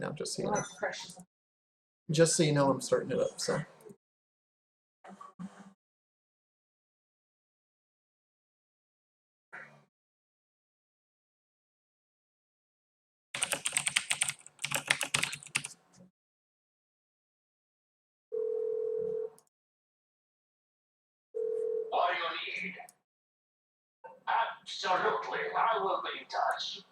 now, just so you know. Just so you know, I'm starting it up, so. What do you need? Absolutely, I will be in touch.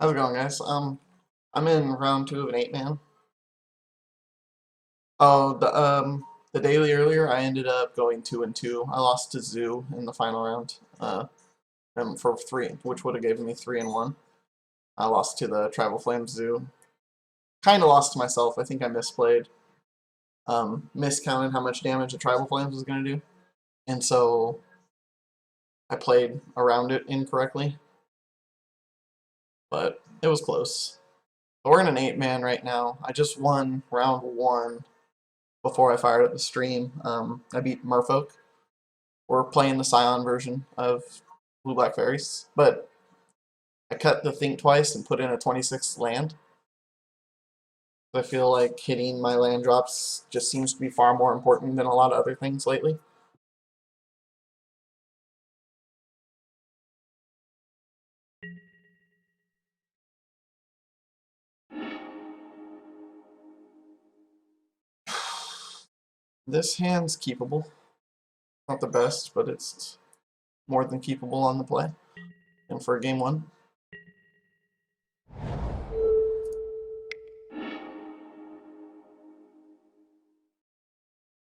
How's it going, guys? I'm in round 2 of an 8-man. Oh, the daily earlier, I ended up going 2-2. I lost to Zoo in the final round. For 3, which would have given me 3-1. I lost to the Tribal Flames Zoo. Kind of lost to myself. I think I misplayed. Miscounted how much damage the Tribal Flames was going to do. And so I played around it incorrectly. But it was close. But we're in an 8-man right now. I just won round 1 before I fired up the stream. I beat Merfolk. We're playing the Scion version of Blue-Black Faeries. But I cut the Think Twice and put in a 26th land. I feel like hitting my land drops just seems to be far more important than a lot of other things lately. This hand's keepable. Not the best, but it's more than keepable on the play. And for game 1.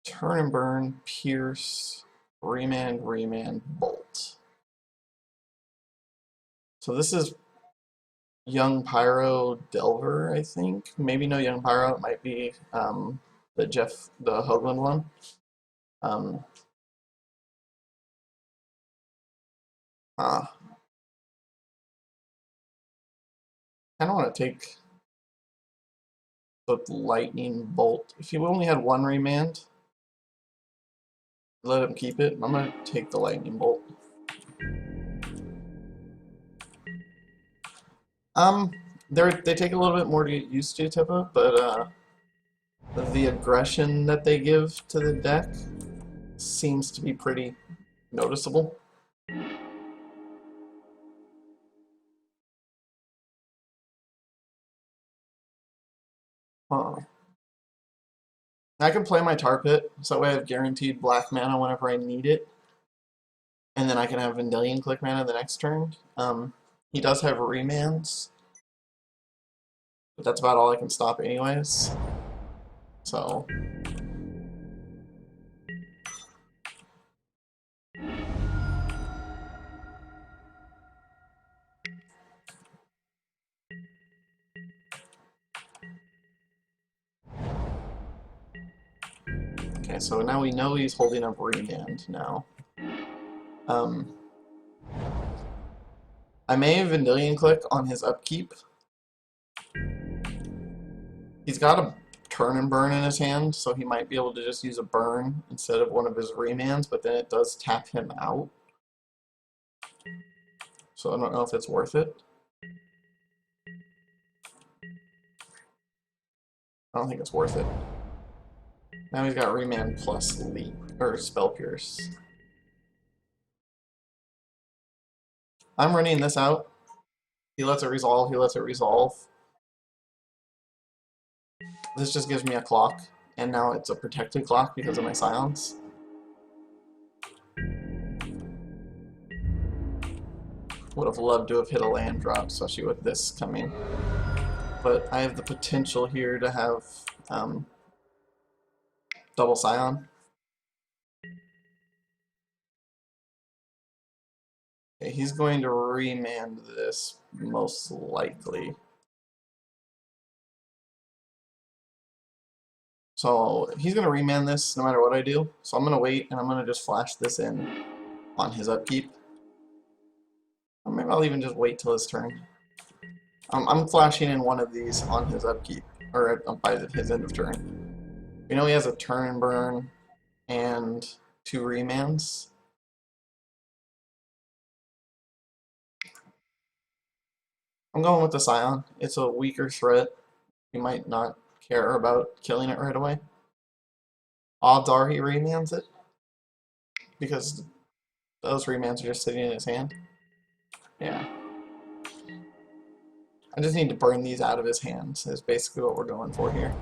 Turn and burn, pierce, remand, bolt. So this is Young Pyro Delver, I think. Maybe no Young Pyro, it might be the Hoagland one. I kind of want to take the Lightning Bolt. If you only had 1 remand, let him keep it. I'm going to take the Lightning Bolt. They take a little bit more to get used to, Tippa, but the aggression that they give to the deck seems to be pretty noticeable. I can play my Tar Pit, so that way I have guaranteed black mana whenever I need it. And then I can have Vendilion click mana the next turn. He does have remands, but that's about all I can stop anyways. So okay, so now we know he's holding up remand now. I may have Vendilion click on his upkeep. He's got a turn and burn in his hand, so he might be able to just use a burn instead of one of his remands, but then it does tap him out. So I don't know if it's worth it. I don't think it's worth it. Now he's got remand plus leap, or spell pierce. I'm running this out. He lets it resolve, he lets it resolve. This just gives me a clock, and now it's a protected clock because of my Scions. Would have loved to have hit a land drop, especially with this coming. But I have the potential here to have double Scion. Okay, he's going to remand this, most likely. So he's going to remand this no matter what I do. So I'm going to wait, and I'm going to just flash this in on his upkeep. Or maybe I'll even just wait till his turn. I'm flashing in one of these on his upkeep, or by his end of turn. You know he has a turn and burn and 2 remands. I'm going with the Scion. It's a weaker threat. You might not care about killing it right away. Odds are he remands it, because those remands are just sitting in his hand. Yeah. I just need to burn these out of his hands, is basically what we're going for here.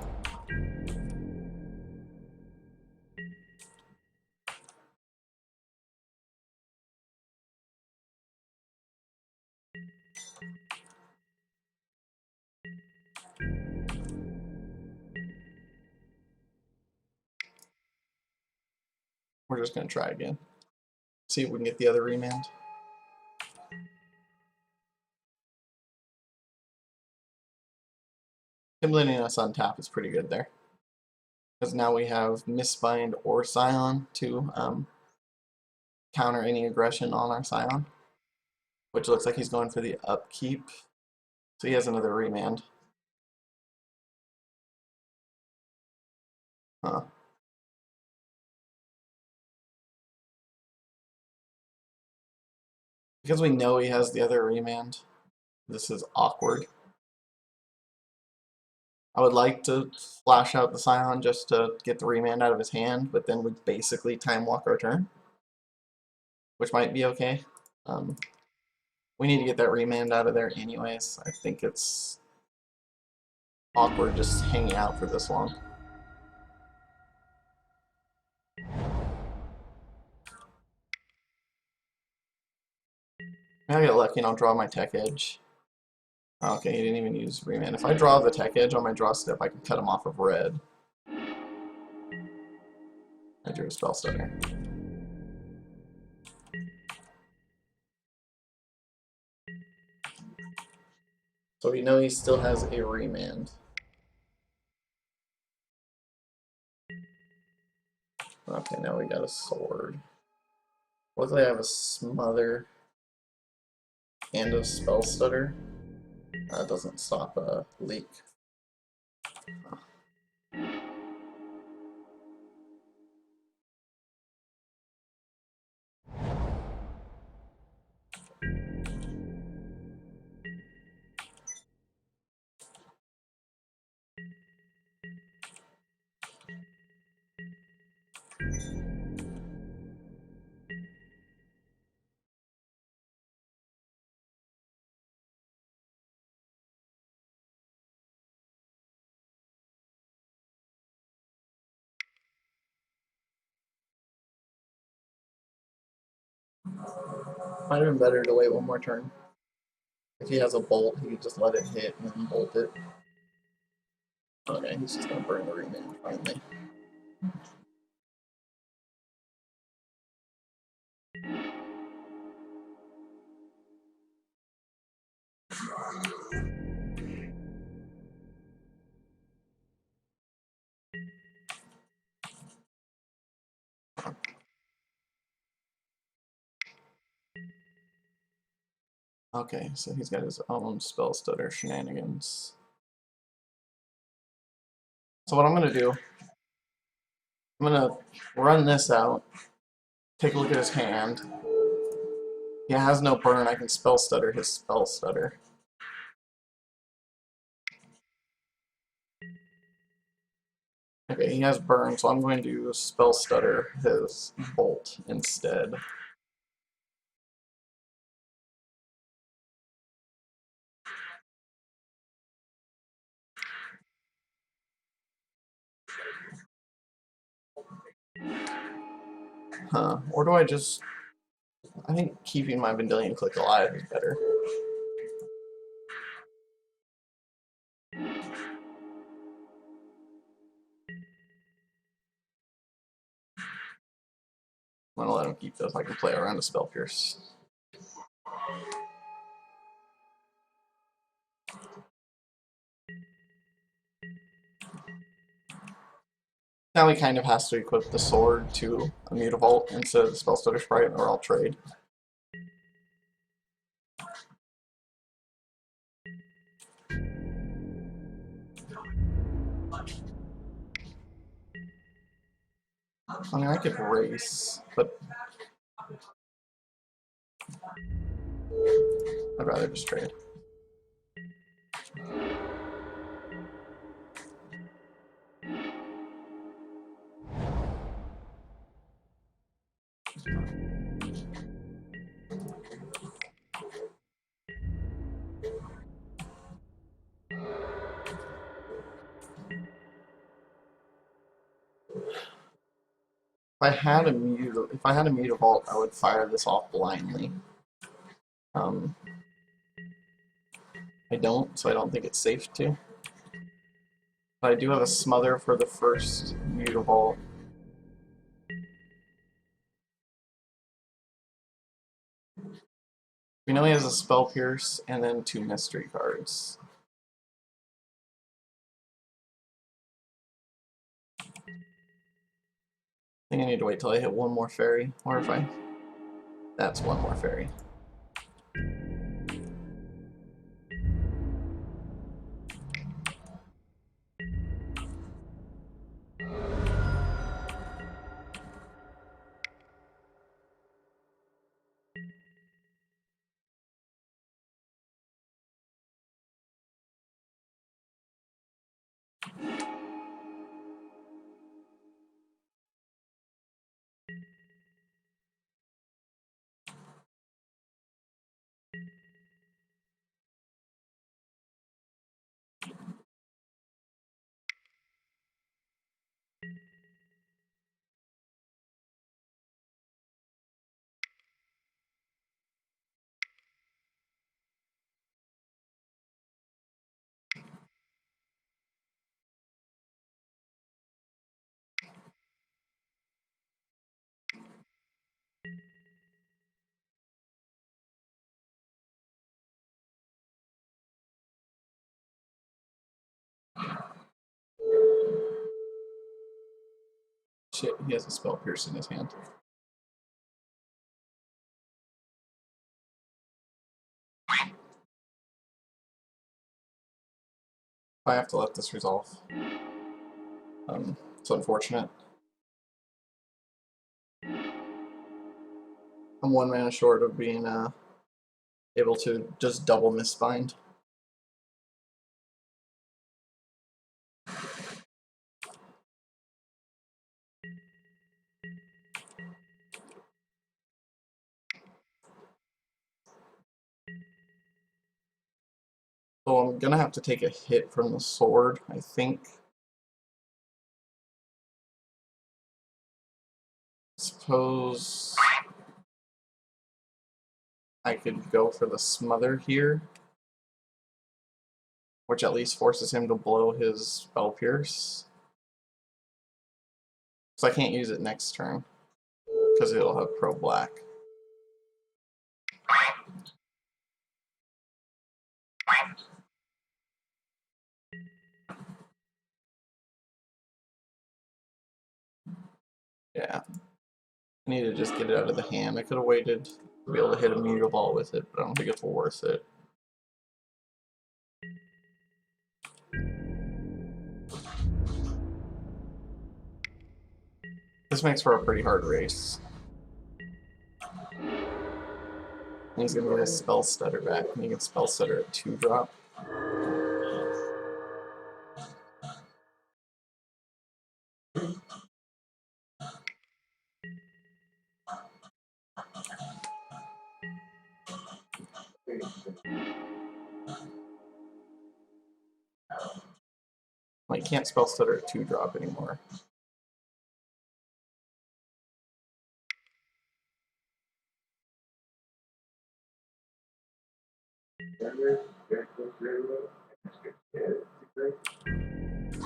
We're just going to try again. See if we can get the other remand. Him letting us untap is pretty good there. Because now we have Mistbind or Scion to counter any aggression on our Scion. Which looks like he's going for the upkeep. So he has another remand. Huh. Because we know he has the other remand, this is awkward. I would like to flash out the Scion just to get the remand out of his hand, but then we basically time walk our turn, which might be okay. We need to get that remand out of there anyways. I think it's awkward just hanging out for this long. Maybe I get lucky and I'll draw my tech edge. Okay, he didn't even use remand. If I draw the tech edge on my draw step, I can cut him off of red. I drew a spell stutter. So we know he still has a remand. Okay, now we got a sword. Luckily I have a smother and a spell stutter. That doesn't stop a leak. Might have been better to wait one more turn. If he has a bolt, he could just let it hit and then bolt it. Okay, he's just gonna burn the remand finally. Okay, so he's got his own spell stutter shenanigans. So what I'm gonna do, I'm gonna run this out, take a look at his hand. He has no burn, I can spell stutter his spell stutter. Okay, he has burn, so I'm going to spell stutter his bolt instead. Huh, or do I just... I think keeping my Vendilion Click alive is better. I'm gonna let him keep this. I can play around a Spell Pierce. Now he kind of has to equip the sword to a Mutavault instead of the Spell Stutter Sprite, or I'll trade. I mean, I could race, but I'd rather just trade. If I had a Mutavault, I would fire this off blindly. Um, I don't, so I don't think it's safe to. But I do have a Smother for the first Mutavault. We know he has a Spell Pierce and then 2 mystery cards. I think I need to wait till I hit one more fairy, or if I... That's one more fairy. Shit, he has a Spell Pierce in his hand. I have to let this resolve. It's unfortunate. I'm 1 mana short of being able to just double Mistbind. So I'm gonna have to take a hit from the sword, I think. Suppose I could go for the Smother here, which at least forces him to blow his Spell Pierce. So I can't use it next turn, because it'll have Pro Black. Yeah. I need to just get it out of the hand. I could have waited to be able to hit a Mutavault with it, but I don't think it's worth it. This makes for a pretty hard race. And he's gonna get his Spell Stutter back, and he can Spell Stutter at 2-drop. Well, he can't Spell Stutter at 2-drop anymore.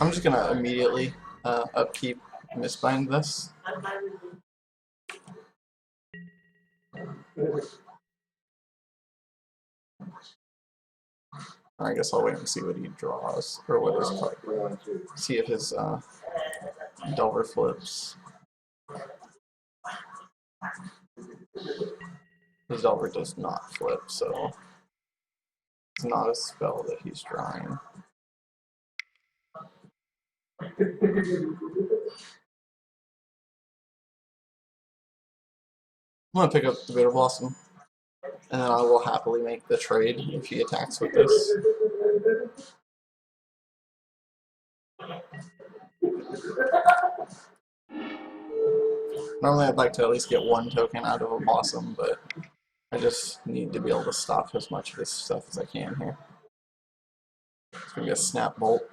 I'm just gonna immediately upkeep Mistbind this. I guess I'll wait and see what he draws, or what his card. See if his Delver flips. The Delver does not flip, so it's not a spell that he's drawing. I'm gonna pick up the Bitter Blossom, and then I will happily make the trade if he attacks with this. Normally I'd like to at least get one token out of a Blossom, but I just need to be able to stop as much of his stuff as I can here. It's gonna be a Snap Bolt.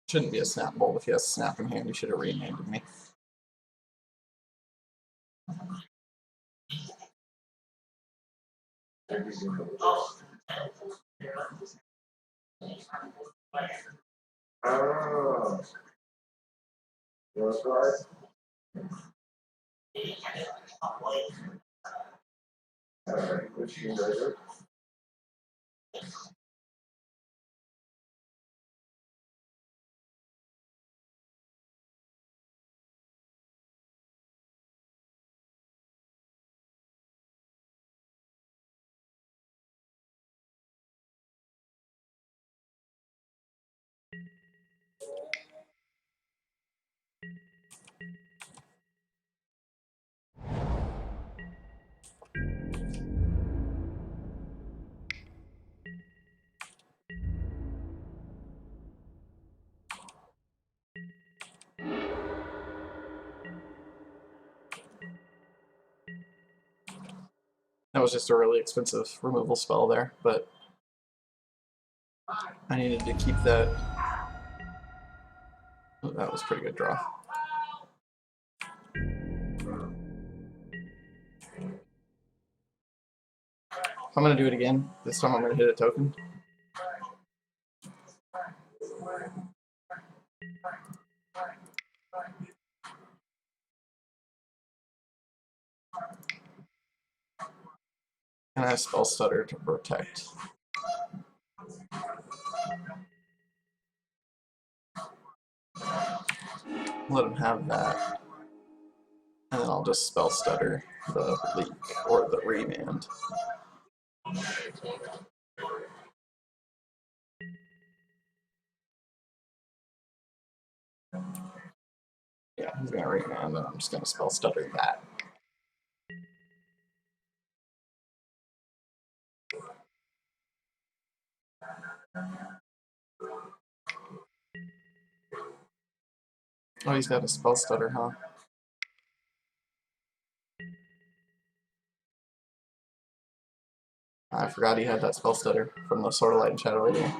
Shouldn't be a Snap Bolt. If he has Snap in hand, he should have renamed me. That was just a really expensive removal spell there, but I needed to keep that. Oh, that was a pretty good draw. I'm gonna do it again. This time I'm gonna hit a token. And I spell Stutter to protect. Let him have that. And then I'll just spell Stutter the leak or the remand. Yeah, he's gonna remand, and I'm just gonna spell Stutter that. Oh, he's got a spell Stutter, huh? I forgot he had that spell Stutter from the Sword of Light and Shadow Radio.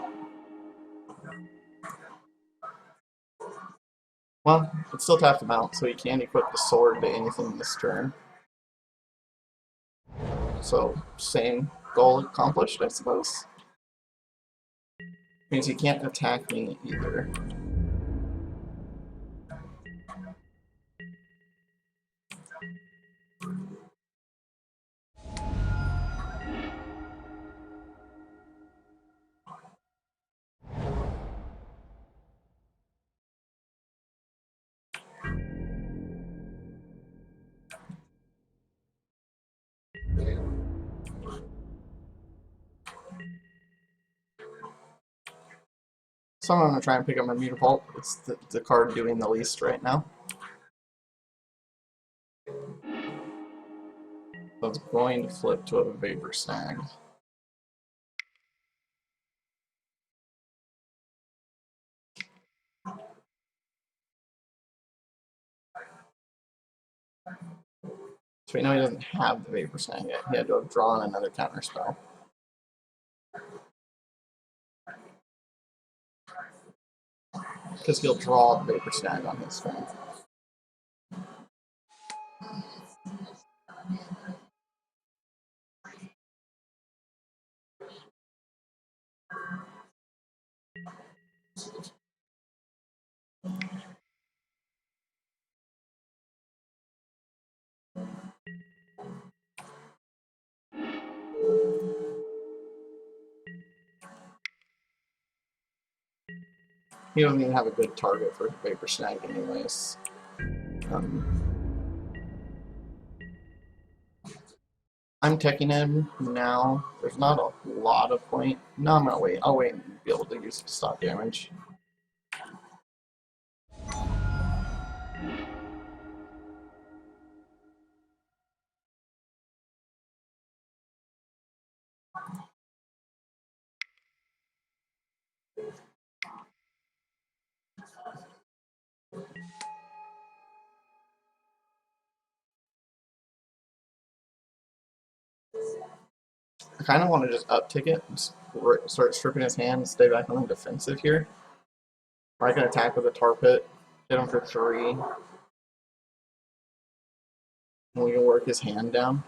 Well, it's still tapped him out, so he can equip the sword to anything this turn. So, same goal accomplished, I suppose. Means he can't attack me either. So I'm going to try and pick up my Mutavault. It's the card doing the least right now. So it's going to flip to a Vapor Snag. So we know he doesn't have the Vapor Snag yet. He had to have drawn another counter spell. Because he'll draw the Vapor Snag on his turn. He doesn't even have a good target for Vapor Snag anyways. I'm teching him now. There's not a lot of point. No, I'm gonna wait. I'll wait and be able to use it to stop damage. I kind of want to just uptick it and start stripping his hand and stay back on the defensive here. Or I can attack with a tar pit, hit him for 3, and we can work his hand down.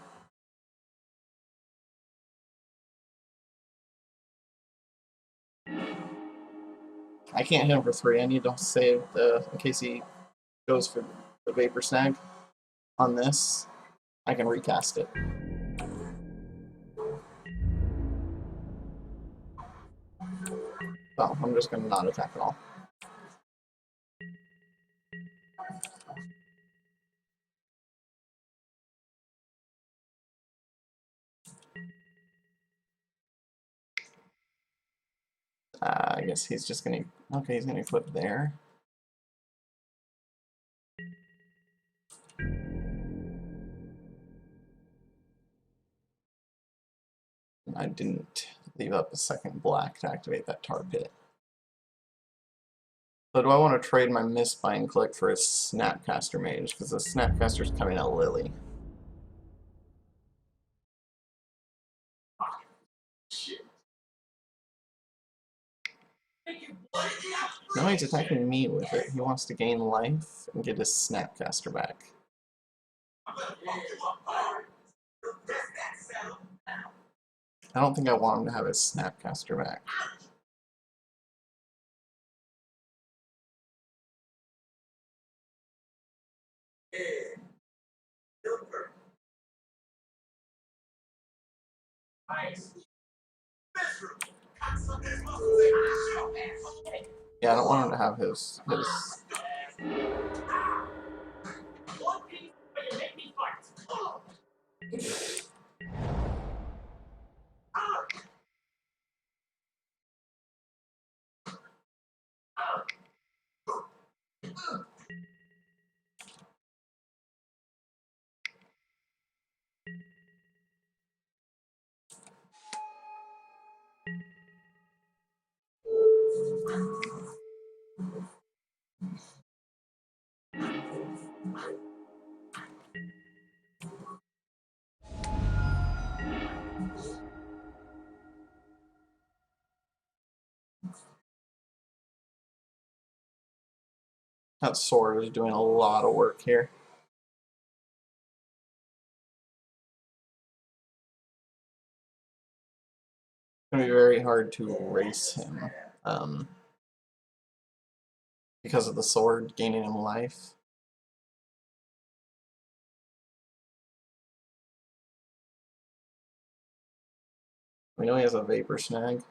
I can't hit him for 3. I need to save in case he goes for the Vapor Snag on this. I can recast it. So I'm just going to not attack at all. I guess he's just going to... Okay, he's going to equip there. I didn't leave up a second black to activate that tar pit. So do I want to trade my Mistbind Click for a Snapcaster Mage? Because the Snapcaster's coming out Lily. No, he's attacking me with it. He wants to gain life and get his Snapcaster back. I don't think I want him to have his Snapcaster back. Yeah, I don't want him to have his That sword is doing a lot of work here. It's going to be very hard to race him because of the sword gaining him life. We know he has a Vapor Snag.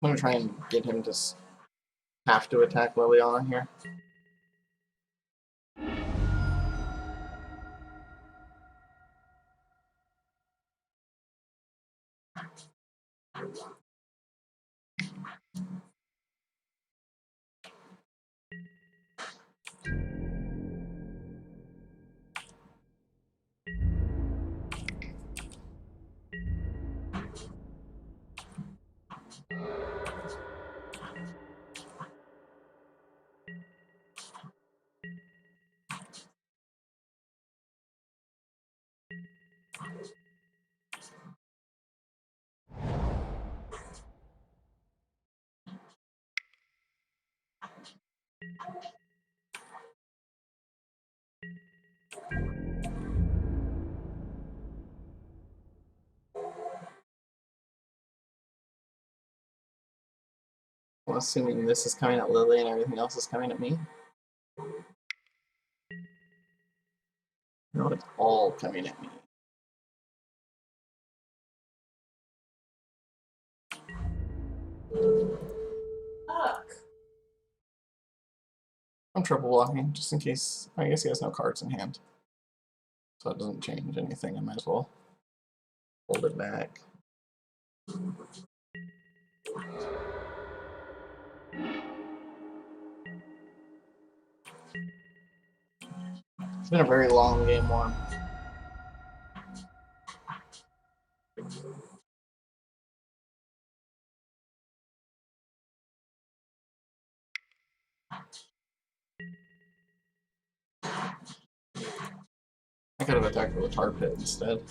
I'm going to try and get him to have to attack Liliana here. Well, assuming this is coming at Lily and everything else is coming at me. No, it's all coming at me. Fuck. I'm triple blocking, just in case. I guess he has no cards in hand. So it doesn't change anything. I might as well hold it back. It's been a very long game one. I could have attacked with a tar pit instead.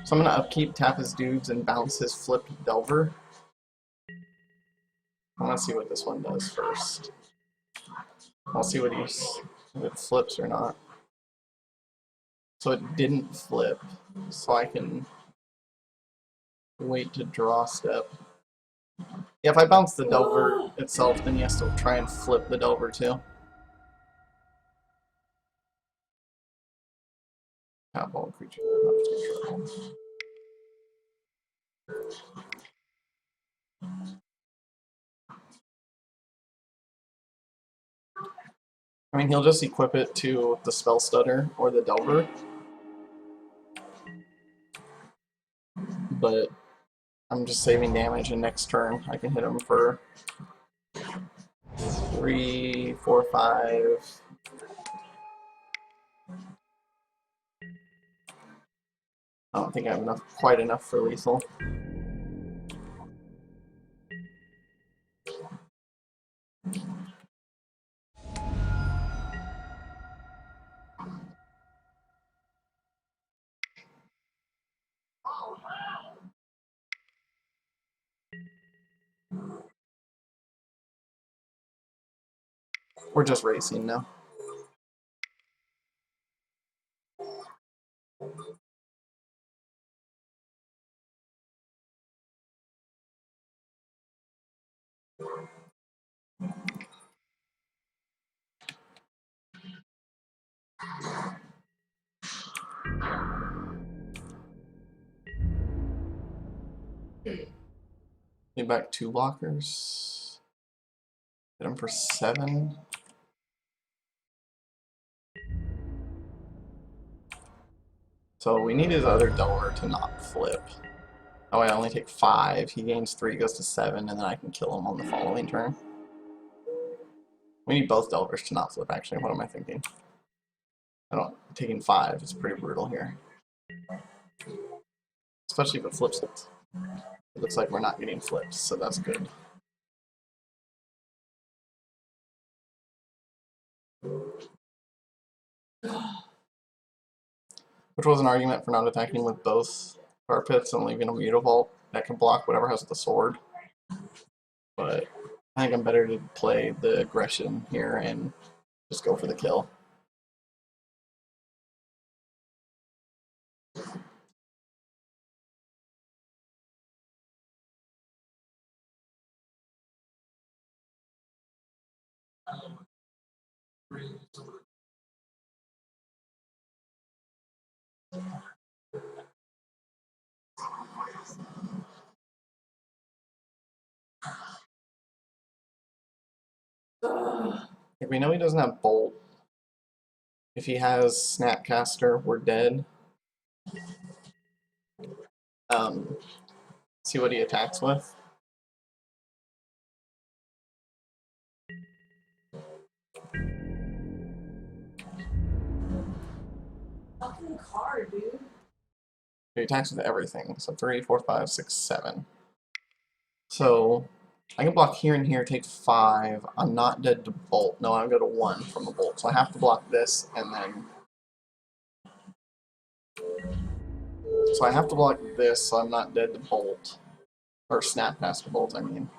So I'm gonna upkeep, tap his dudes, and bounce his flipped Delver. I want to see what this one does first. I'll see what if it flips or not. So it didn't flip, so I can wait to draw step. Yeah, if I bounce the Delver itself, then he has to try and flip the Delver too. Tap all creatures under control. I mean, he'll just equip it to the Spell Stutter or the Delver. But I'm just saving damage, and next turn I can hit him for 3, 4, 5. I don't think I have quite enough for lethal. We're just racing now. Get back 2 blockers. Hit him for 7. So we need his other Delver to not flip. Oh, I only take 5. He gains 3, goes to 7, and then I can kill him on the following turn. We need both Delvers to not flip, actually. What am I thinking? Taking 5 is pretty brutal here. Especially if it flips it. It looks like we're not getting flipped, so that's good. Which was an argument for not attacking with both tar pits and leaving a Mutavault that can block whatever has the sword. But I think I'm better to play the aggression here and just go for the kill. If we know he doesn't have Bolt, if he has Snapcaster, we're dead. See what he attacks with. Fucking car, dude. He attacks with everything. So 3, 4, 5, 6, 7. So I can block here and here, take 5. I'm not dead to Bolt. No, I go to 1 from the Bolt. So I have to block this and then. So I have to block this so I'm not dead to Bolt. Or Snapcaster Bolt, I mean.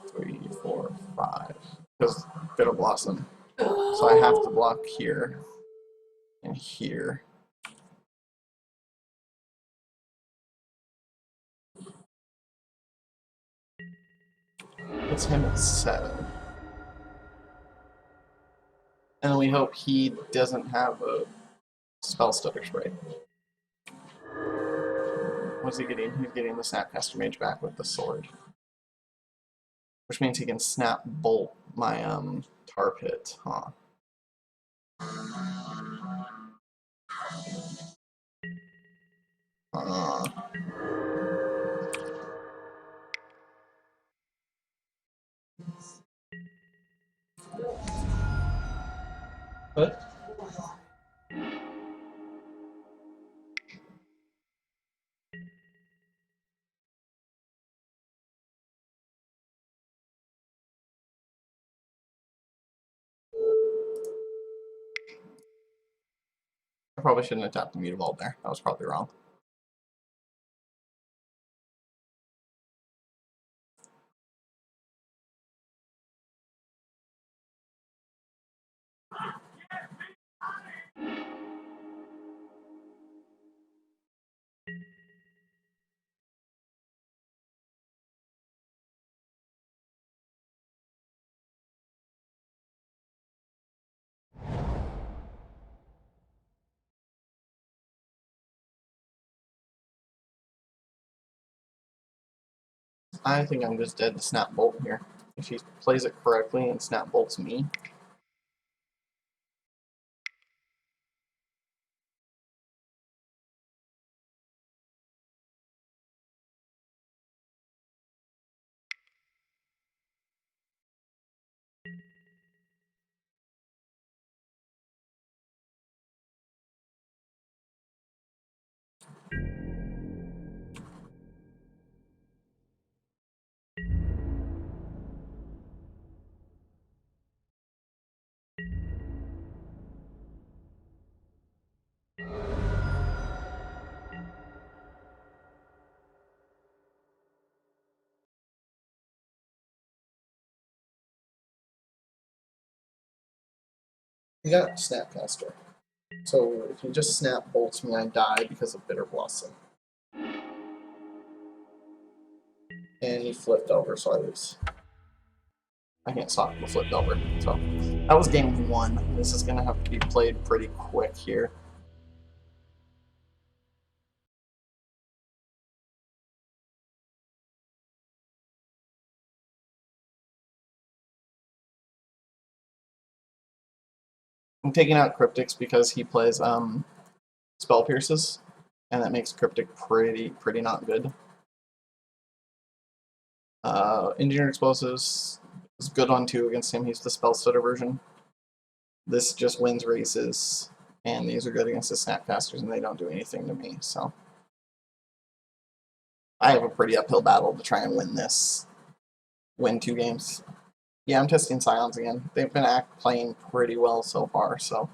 3, 4, 5. Because Bitter Blossom. So I have to block here and here. Puts him at 7. And then we hope he doesn't have a spell stutter spray. What's he getting? He's getting the Snapcaster Mage back with the sword. Which means he can snap bolt my tar pit, huh? Uh, what? I probably shouldn't have tapped the Mutavault there. That was probably wrong. I think I'm just dead to Snap Bolt here. If he plays it correctly and Snap Bolts me. He got Snapcaster. So if he just Snap Bolts me, I die because of Bitter Blossom. And he flipped over, so I lose. I can't stop the flipped over. So that was game 1. This is going to have to be played pretty quick here. I'm taking out Cryptics because he plays Spell Pierces, and that makes Cryptic pretty not good. Engineered Explosives is good on 2 against him. He's the Spell Stutter version. This just wins races, and these are good against the Snapcasters, and they don't do anything to me. So I have a pretty uphill battle to try and win this. Win 2 games. Yeah, I'm testing Scions again. They've been playing pretty well so far, so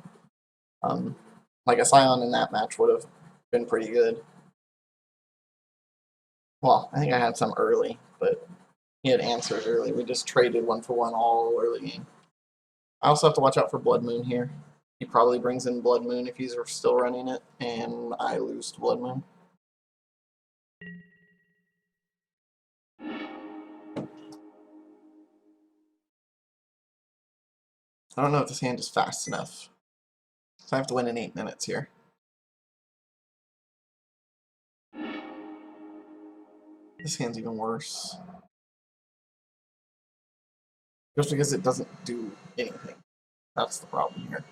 like a Scion in that match would have been pretty good. Well, I think I had some early, but he had answers early. We just traded 1-for-1 all early game. I also have to watch out for Blood Moon here. He probably brings in Blood Moon if he's still running it, and I lose to Blood Moon. I don't know if this hand is fast enough. So I have to win in 8 minutes here. This hand's even worse. Just because it doesn't do anything. That's the problem here.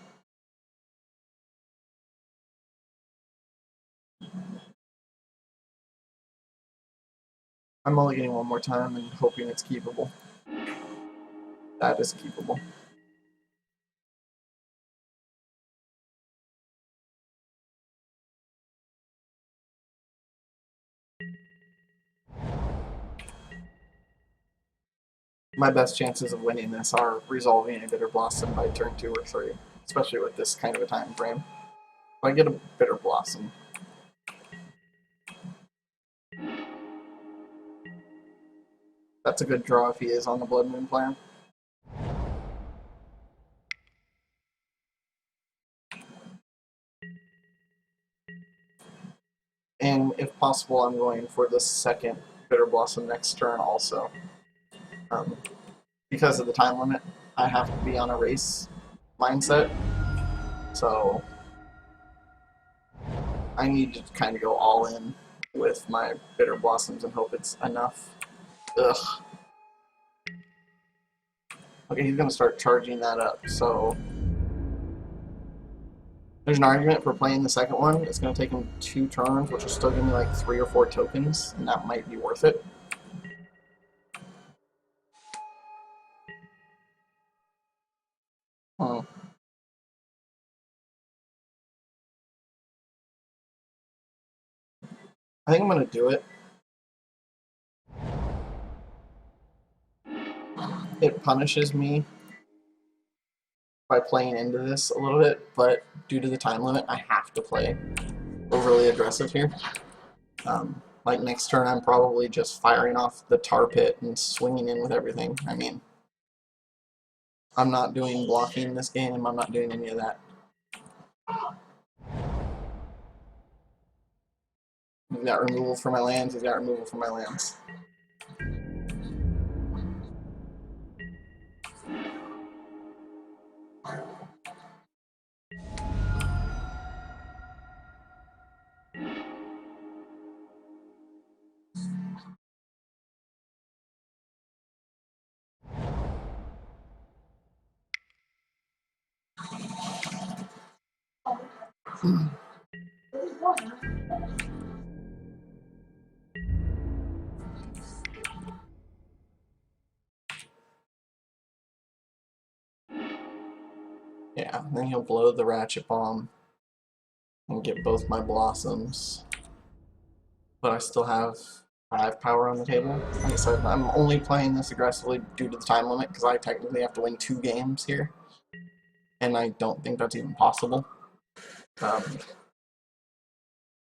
I'm only getting one more time and hoping it's keepable. That is keepable. My best chances of winning this are resolving a Bitter Blossom by turn 2 or 3, especially with this kind of a time frame. If I get a Bitter Blossom, that's a good draw if he is on the Blood Moon plan. And if possible, I'm going for the second Bitter Blossom next turn also. Um, because of the time limit, I have to be on a race mindset. So I need to kind of go all in with my bitter blossoms and hope it's enough. Ugh. Okay, he's gonna start charging that up. So there's an argument for playing the second one. It's gonna take him 2 turns, which will still give me like 3 or 4 tokens, and that might be worth it. Hmm. I think I'm gonna do it. It punishes me by playing into this a little bit, but due to the time limit, I have to play overly aggressive here. Like next turn, I'm probably just firing off the tar pit and swinging in with everything. I mean, I'm not doing blocking this game. I'm not doing any of that. He's got removal for my lands. He's got removal for my lands. Yeah, then he'll blow the ratchet bomb and get both my blossoms. But I still have 5 power on the table. Like I said, I'm only playing this aggressively due to the time limit because I technically have to win 2 games here. And I don't think that's even possible. Um,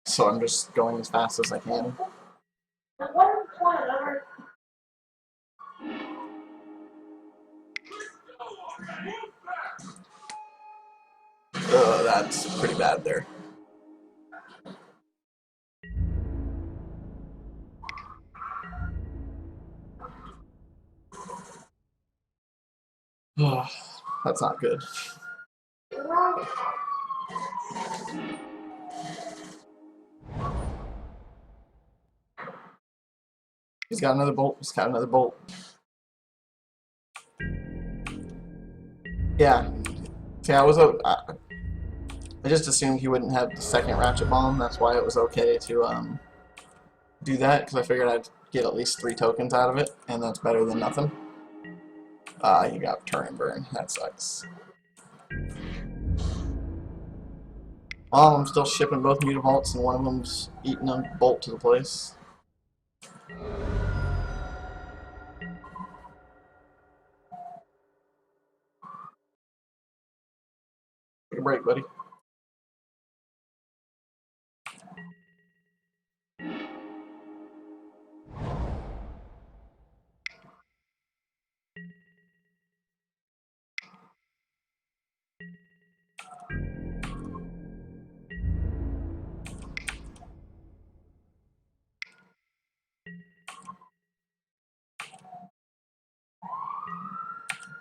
so I'm just going as fast as I can. That's pretty bad there. That's not good. He's got another bolt. He's got another bolt. Yeah. See, I just assumed he wouldn't have the second ratchet bomb. That's why it was okay to do that, because I figured I'd get at least 3 tokens out of it, and that's better than nothing. You got turn and burn. That sucks. Well, I'm still shipping both mutavaults, and one of them's eating a bolt to the place. Take a break, buddy.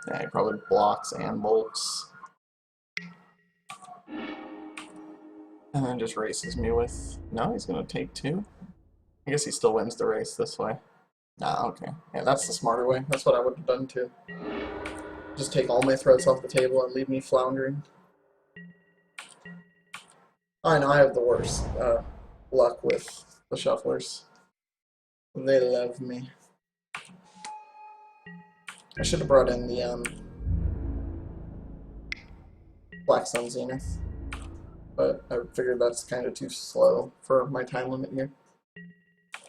Yeah, he probably blocks and bolts. And then just races me with... No, he's going to take 2. I guess he still wins the race this way. Nah, okay. Yeah, that's the smarter way. That's what I would have done too. Just take all my threats off the table and leave me floundering. I know I have the worst luck with the shufflers. They love me. I should have brought in the Black Sun Zenith, but I figured that's kind of too slow for my time limit here.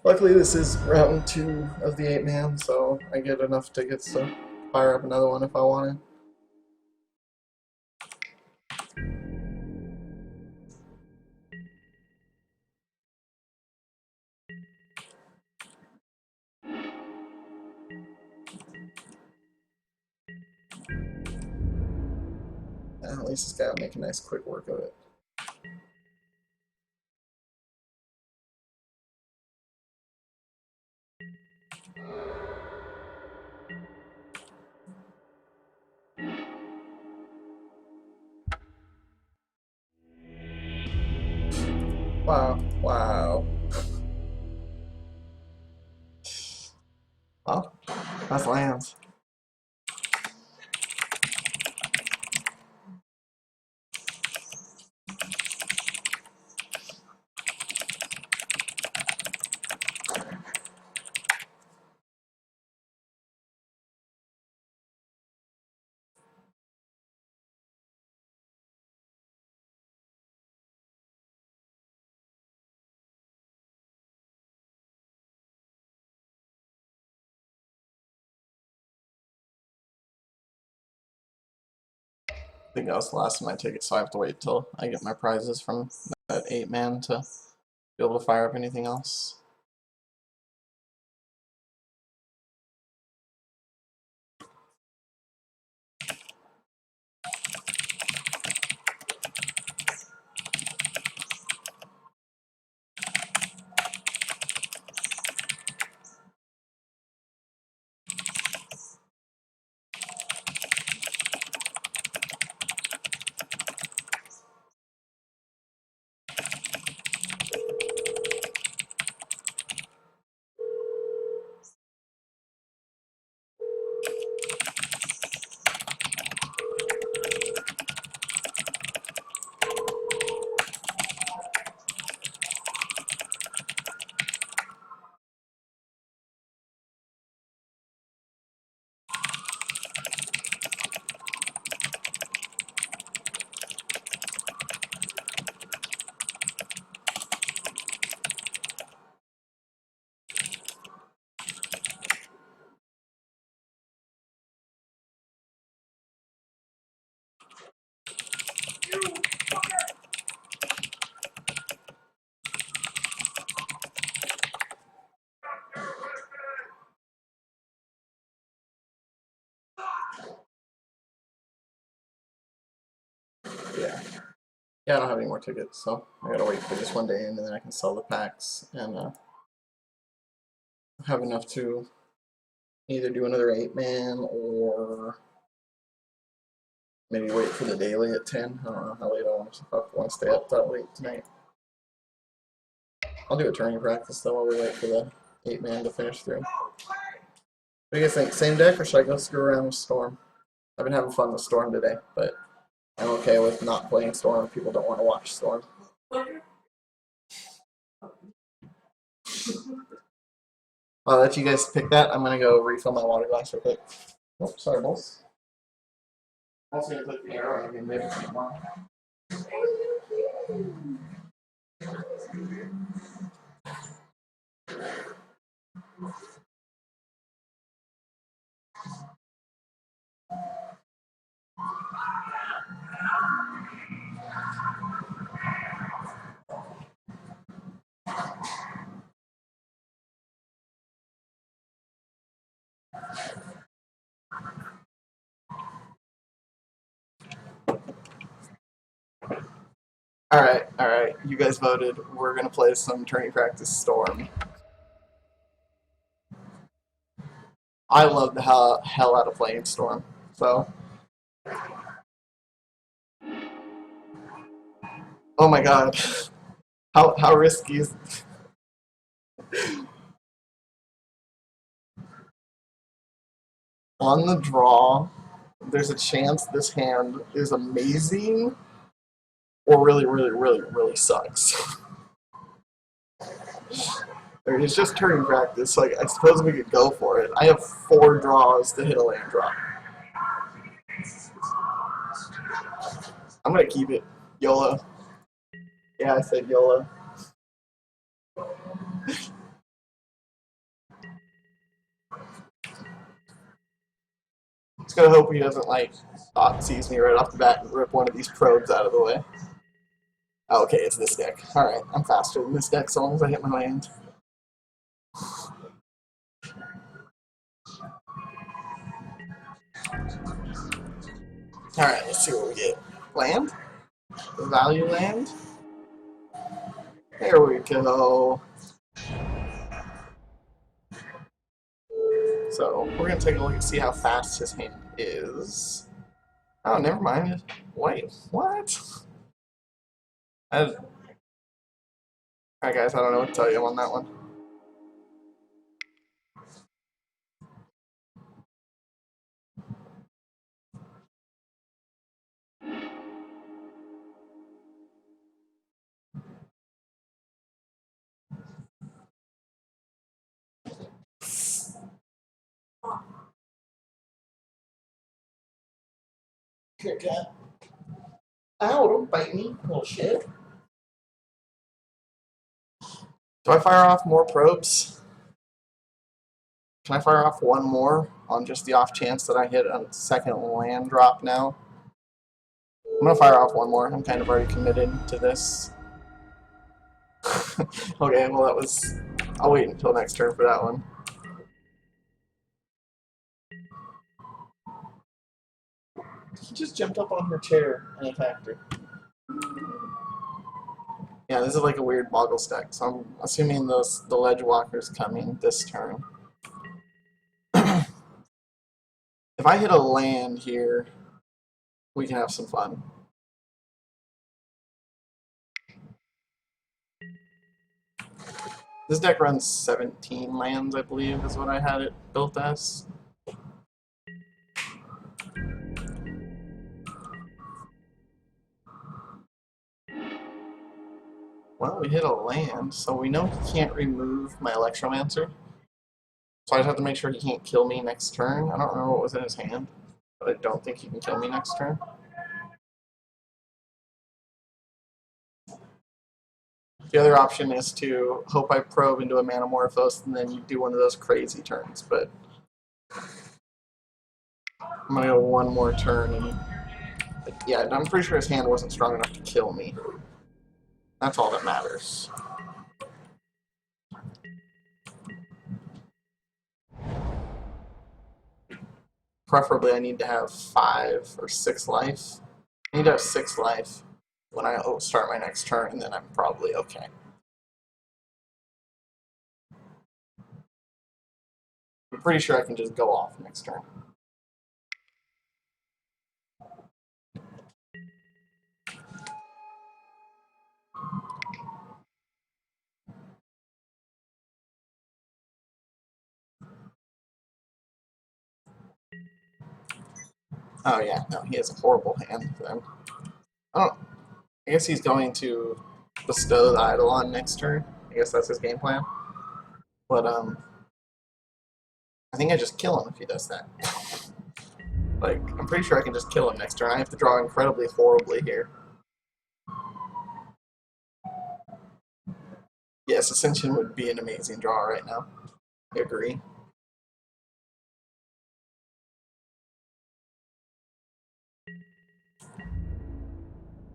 Luckily, this is round 2 of the 8-man, so I get enough tickets to fire up another one if I want to. At least this guy will make a nice quick work of it. Wow, wow. Well, that's lands. I think that was the last of my tickets, so I have to wait till I get my prizes from that 8-man to be able to fire up anything else. Yeah. Yeah, I don't have any more tickets, so I gotta wait for this one day and then I can sell the packs and have enough to either do another 8-man or maybe wait for the daily at 10. I don't know how late I want to stay up that late tonight. I'll do a turning practice though while we wait for the 8-man to finish through. What do you guys think? Same deck or should I go screw around with Storm? I've been having fun with Storm today, but I'm okay with not playing Storm if people don't want to watch Storm. I'll let you guys pick that. I'm gonna go refill my water glass real quick. Oh, sorry, boss. I'm also gonna click the arrow and maybe tomorrow. Alright. You guys voted. We're gonna play some turning practice Storm. I love the hell out of playing Storm. So, oh my god. How risky is on the draw? There's a chance this hand is amazing or really sucks. It's just turning practice. Like I suppose we could go for it. I have 4 draws to hit a land drop. I'm gonna keep it. YOLO. Yeah, I said YOLO. Just gotta hope he doesn't like sees me right off the bat and rip one of these probes out of the way. Oh, okay, it's this deck. Alright, I'm faster than this deck so long as I hit my land. Alright, let's see what we get. Land? Value land? There we go. So we're gonna take a look and see how fast his hand is. Oh, never mind. Wait, what? Alright guys, I don't know what to tell you on that one. Here, cat. Ow, don't bite me, little shit. Do I fire off more probes? Can I fire off one more on just the off chance that I hit a second land drop now? I'm gonna fire off one more. I'm kind of already committed to this. Okay, well that was... I'll wait until next turn for that one. He just jumped up on her chair and attacked her. Yeah, this is like a weird boggle stack, so I'm assuming the ledge walker's coming this turn. If I hit a land here, we can have some fun. This deck runs 17 lands, I believe, is what I had it built as. Well, we hit a land, so we know he can't remove my Electromancer. So I just have to make sure he can't kill me next turn. I don't remember what was in his hand, but I don't think he can kill me next turn. The other option is to hope I probe into a Manamorphose and then you do one of those crazy turns, but I'm gonna go one more turn and yeah, I'm pretty sure his hand wasn't strong enough to kill me. That's all that matters. Preferably I need to have 5 or 6 life. I need to have 6 life when I start my next turn, and then I'm probably okay. I'm pretty sure I can just go off next turn. Oh yeah, no, he has a horrible hand then. Oh, I guess he's going to bestow the Eidolon next turn. I guess that's his game plan. But I think I just kill him if he does that. Like, I'm pretty sure I can just kill him next turn. I have to draw incredibly horribly here. Yes, Ascension would be an amazing draw right now. I agree.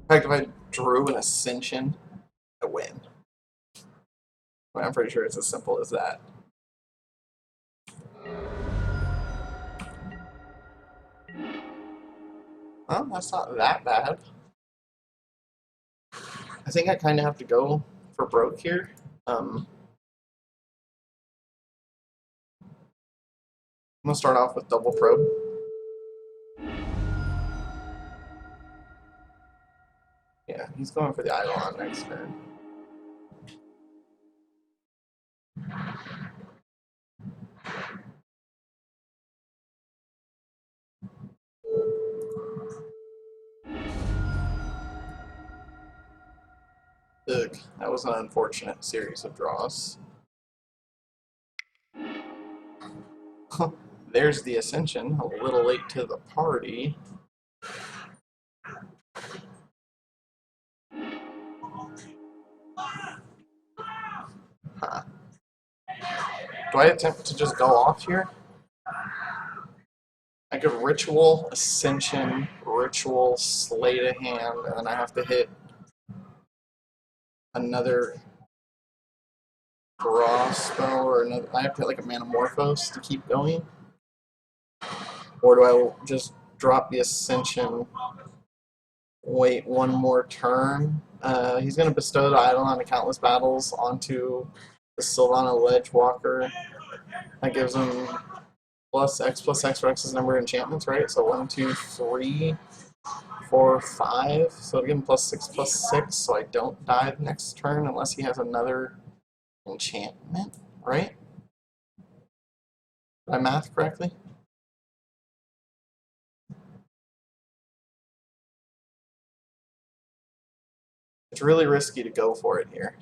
In fact, if I drew an Ascension, I win. I'm pretty sure it's as simple as that. Well, that's not that bad. I think I kind of have to go for broke here. I'm going to start off with double probe. Yeah, he's going for the Eidolon next turn. Ugh, that was an unfortunate series of draws. There's the Ascension, a little late to the party. Huh. Do I attempt to just go off here? I could Ritual, Ascension, Ritual, Slate a hand, and then I have to hit another draw spell, or another. I have to hit like a Manamorphose to keep going. Or do I just drop the Ascension, wait one more turn? He's going to bestow the Eidolon to Countless Battles onto the Sylvana Ledgewalker. That gives him plus X for X's number of enchantments, right? So 1, 2, 3, 4, 5. So it'll give him plus 6, so I don't die the next turn unless he has another enchantment, right? Did I math correctly? It's really risky to go for it here.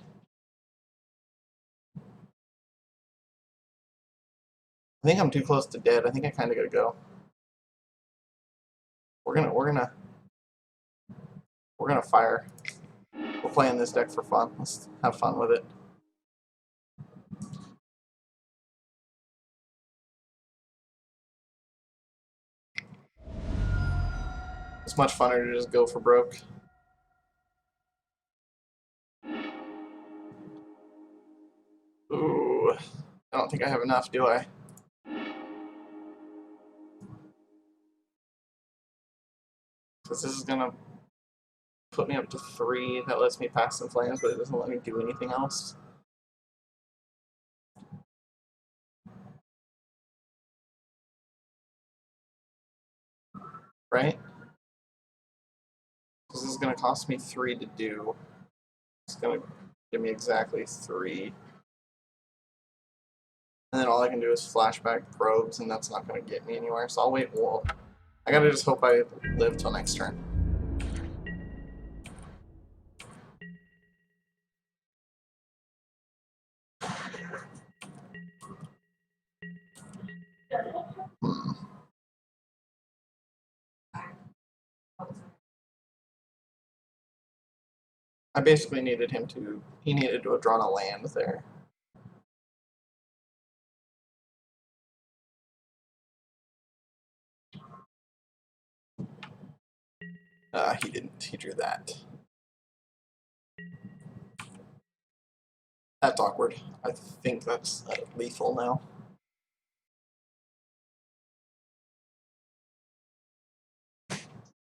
I think I'm too close to dead. I think I kind of gotta go. We're gonna fire. We're playing this deck for fun. Let's have fun with it. It's much funner to just go for broke. Ooh, I don't think I have enough, do I? Because this is gonna put me up to 3. That lets me pass some flames, but it doesn't let me do anything else. Right? This is gonna cost me 3 to do. It's gonna give me exactly 3. And then all I can do is flashback probes, and that's not gonna get me anywhere. So I'll wait. Well, I gotta just hope I live till next turn. Hmm. I basically needed him to. He needed to have drawn a land there. He didn't. He drew that. That's awkward. I think that's lethal now.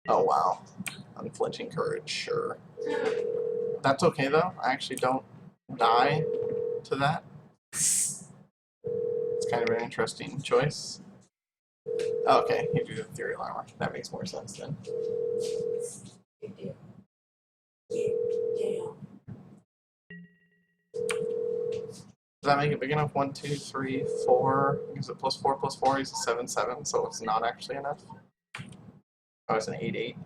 Oh wow. Unflinching courage, sure. That's okay though. I actually don't die to that. It's kind of an interesting choice. Okay, you do the ethereal armor. That makes more sense then. Good deal. Good deal. Does that make it big enough? 1, 2, 3, 4. Is it plus 4? He's a 7, 7, so it's not actually enough. Oh, it's an 8, 8.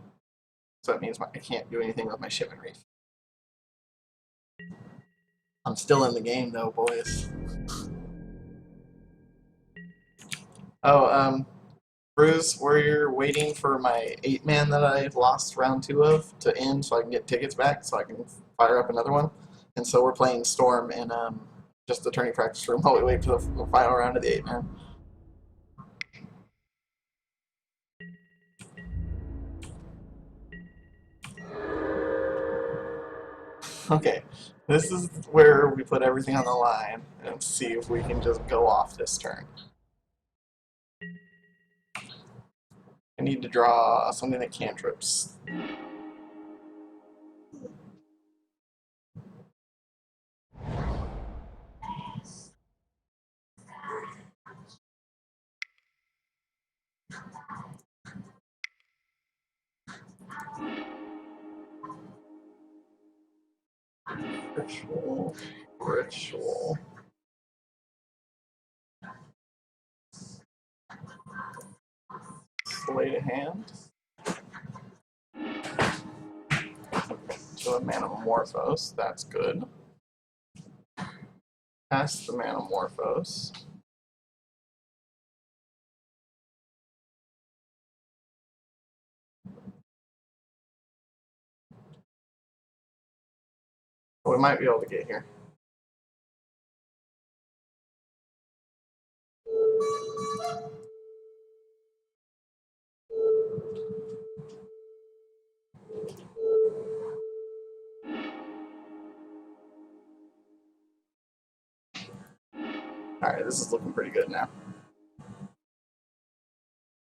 So that means I can't do anything with my Shivan Reef. I'm still in the game though, boys. Oh, Bruce, we're waiting for my 8-man that I lost round 2 of to end so I can get tickets back so I can fire up another one. And so we're playing Storm in just the tourney practice room while we wait for the final round of the 8-man. Okay, this is where we put everything on the line and see if we can just go off this turn. I need to draw something that cantrips. Ritual. Ritual. Play to hand. To a Manamorphose, that's good. Pass the Manamorphose. Oh, we might be able to get here. Alright, this is looking pretty good now. I'm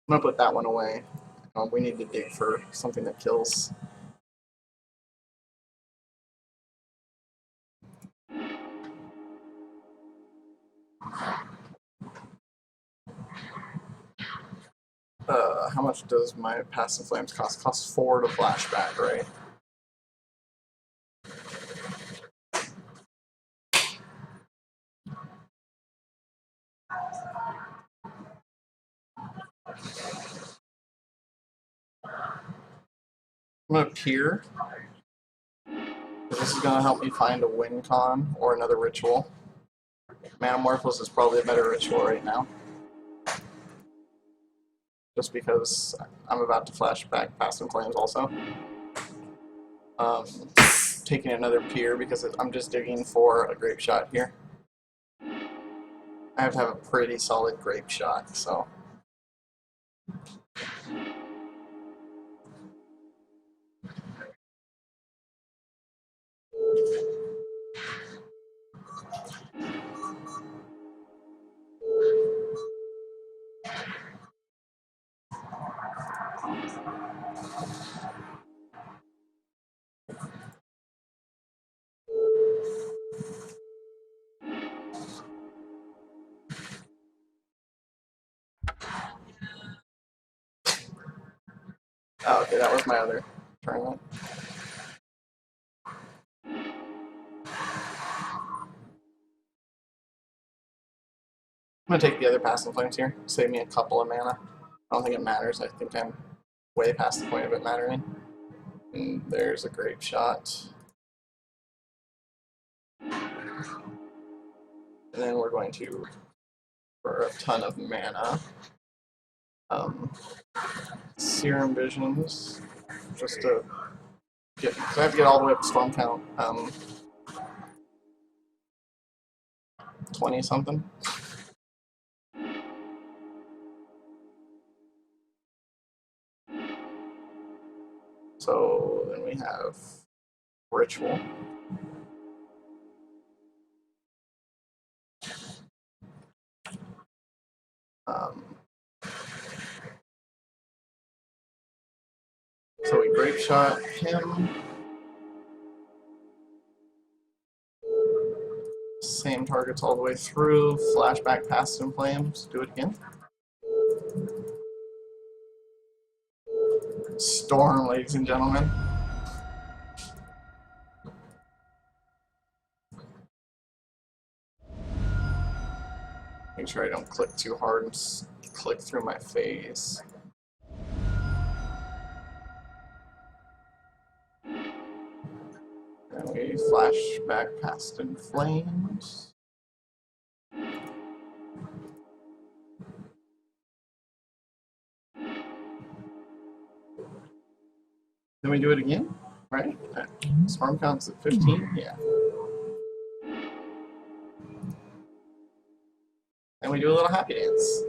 gonna put that one away. We need to dig for something that kills. How much does my Passive Flames cost? Costs 4 to flashback, right? I'm gonna peer. This is gonna help me find a win con or another ritual. Manamorphose is probably a better ritual right now. Just because I'm about to flash back Passive Flames also. Taking another peer because I'm just digging for a grape shot here. I have to have a pretty solid grape shot, so. Oh, okay, that was my other tournament. I'm gonna take the other Passive Flames here. Save me a couple of mana. I don't think it matters. I think I'm way past the point of it mattering. And there's a grape shot. And then we're going to, for a ton of mana, Serum Visions, just to get, because I have to get all the way up to Storm Count, 20 something. So then we have Ritual. So we Grape Shot him. Same targets all the way through. Flashback Passive Flames. Do it again. Storm, ladies and gentlemen. Make sure I don't click too hard and click through my face. And we flash back past in flames. Then we do it again, right? Storm counts at 15, yeah. And we do a little happy dance.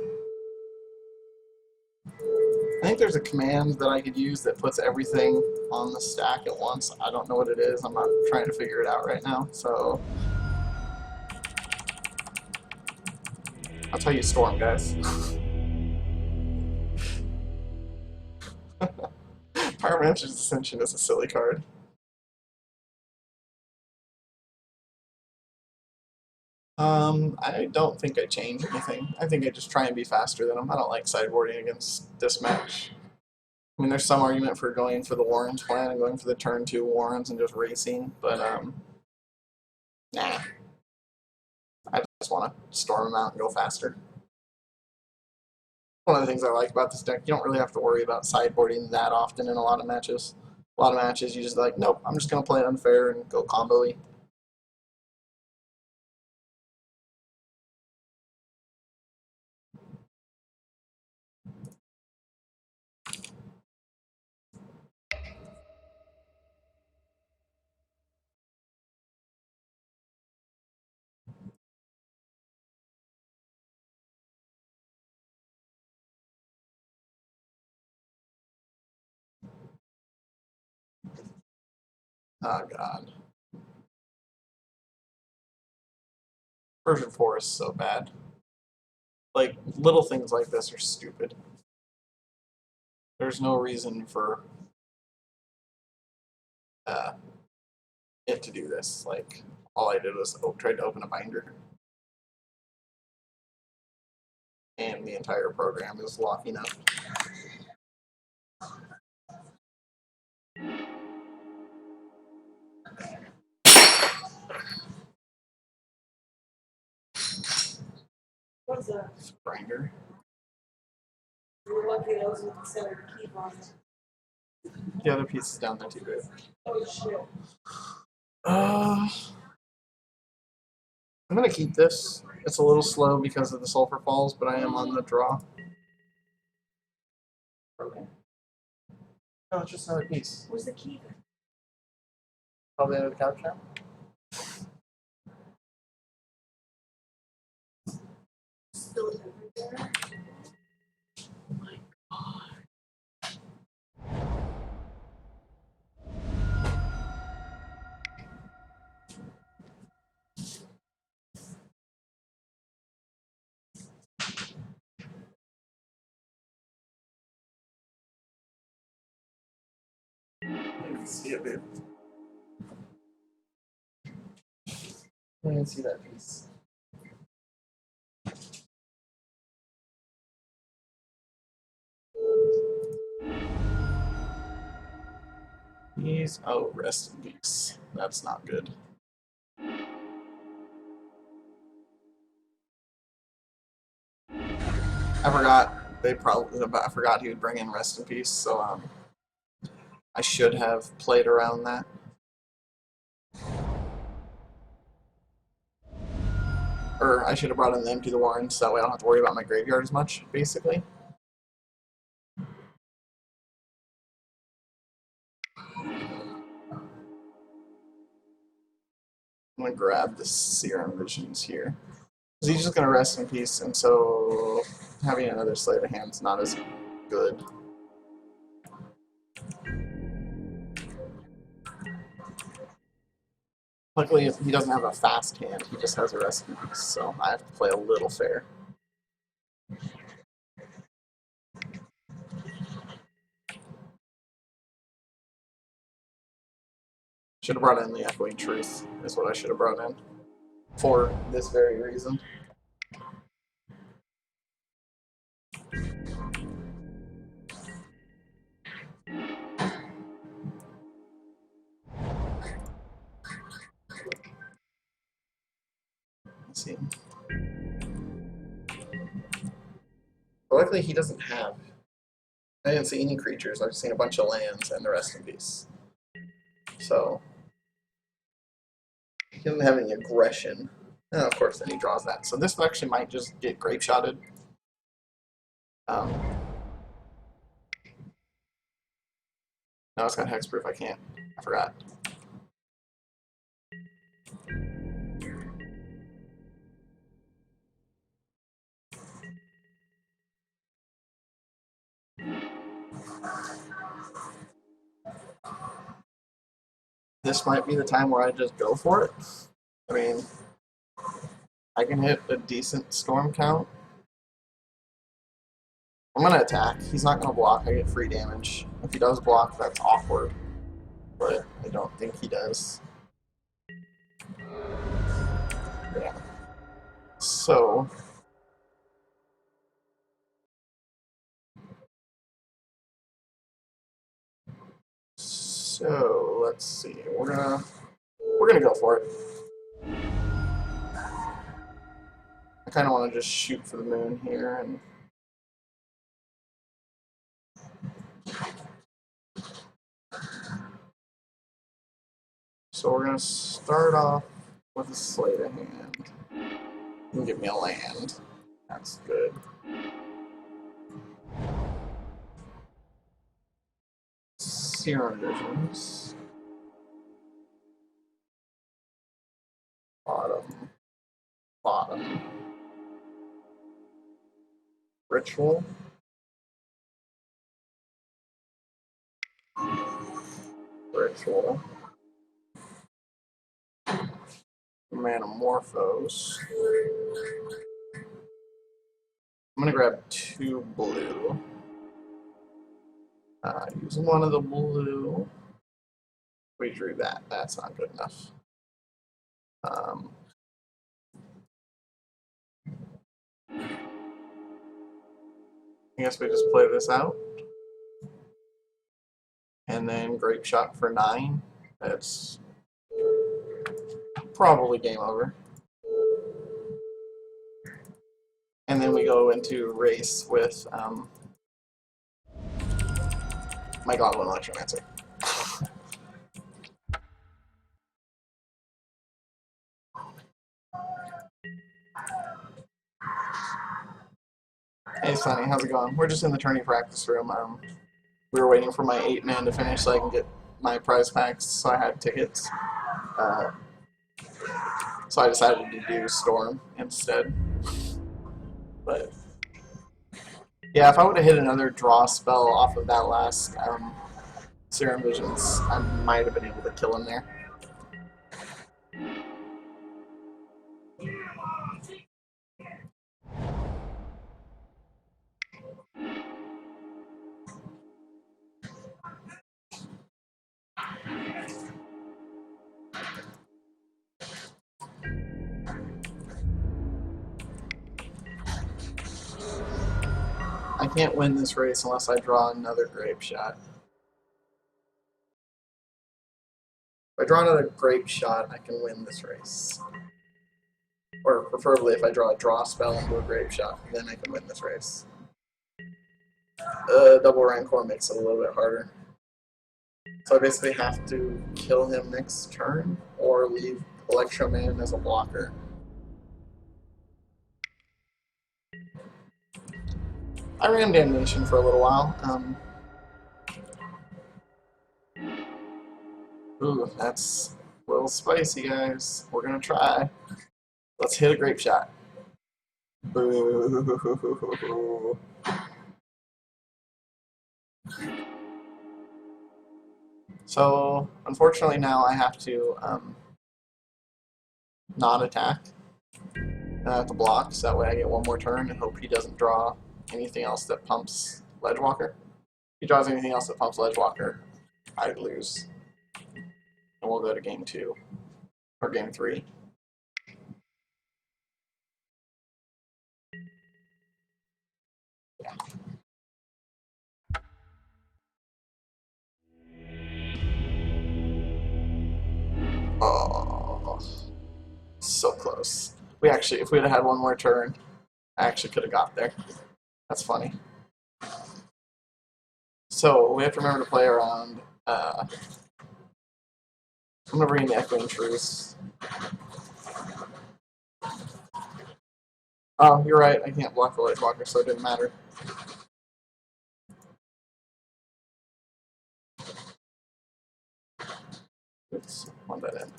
I think there's a command that I could use that puts everything on the stack at once. I don't know what it is. I'm not trying to figure it out right now. So I'll tell you Storm, guys. Pyromancer's Ascension is a silly card. I don't think I change anything. I think I just try and be faster than them. I don't like sideboarding against this match. I mean, there's some argument for going for the Warrens plan and going for the turn 2 Warrens and just racing, but nah. I just want to storm them out and go faster. One of the things I like about this deck, you don't really have to worry about sideboarding that often in a lot of matches. A lot of matches, you just like, nope, I'm just going to play unfair and go combo-y. Oh, God. Version 4 is so bad. Like, little things like this are stupid. There's no reason for it to do this. Like, all I did was try to open a binder. and the entire program is locking up. What's that? Grinder. We're lucky that was with the center keep on it. The other piece is down there too, babe. Oh shit. I'm gonna keep this. It's a little slow because of the sulfur falls, but I am on the draw. Okay. No, it's just another piece. Where's the key? Probably under the couch now. Spilled everywhere. Oh my god. I can see it, babe. I can see that piece. Oh, rest in peace. That's not good. I forgot. I forgot he would bring in rest in peace, so I should have played around that. Or I should have brought in the Empty the Warren so that way I don't have to worry about my graveyard as much, basically. I'm gonna grab the Serum Visions here. Because he's just gonna rest in peace, and so having another Sleight of Hand's not as good. Luckily, he doesn't have a fast hand, he just has a rest in peace, so I have to play a little fair. Should have brought in the Echoing Truth, is what I should have brought in. For this very reason. Let's see. But luckily, he doesn't have. I didn't see any creatures, I've seen a bunch of lands and the rest in peace. So. He doesn't have any aggression. And of course, then he draws that. So this actually might just get grape shotted. No, it's got hexproof. I can't. I forgot. This might be the time where I just go for it. I mean, I can hit a decent storm count. I'm gonna attack. He's not gonna block. I get free damage. If he does block, that's awkward. But I don't think he does. Yeah. So. So let's see. We're gonna go for it. I kind of want to just shoot for the moon here and. So we're gonna start off with a Sleight of Hand. You can give me a land. That's good. Serum Visions. Bottom. Bottom. Ritual. Ritual. Manamorphose. I'm gonna grab 2 blue. Use one of the blue. We drew that. That's not good enough. I guess we just play this out. And then grape shot for 9. That's probably game over. And then we go into race with my Goblin Electromancer. Hey Sonny, how's it going? We're just in the tourney practice room. We were waiting for my 8-man to finish so I can get my prize packs, so I had tickets. So I decided to do Storm instead. But yeah, if I would have hit another draw spell off of that last Serum Visions, I might have been able to kill him there. I can't win this race unless I draw another grape shot. If I draw another grape shot, I can win this race. Or preferably if I draw a draw spell into a grape shot, then I can win this race. Double Rancor makes it a little bit harder. So I basically have to kill him next turn, or leave Electroman as a blocker. I ran Damnation for a little while. Ooh, that's a little spicy, guys. We're gonna try. Let's hit a grape shot. Boo. So, unfortunately now I have to not attack. And I have to block, so that way I get one more turn and hope he doesn't draw anything else that pumps Ledgewalker. If he draws anything else that pumps Ledgewalker, I lose. And we'll go to game 2. Or game 3. Yeah. Oh, so close. We actually, if we'd have had one more turn, I actually could have got there. That's funny. So we have to remember to play around. I'm gonna bring in the Echoing Truce. Oh, you're right. I can't block the Ledgewalker, so it didn't matter. Oops, want that in.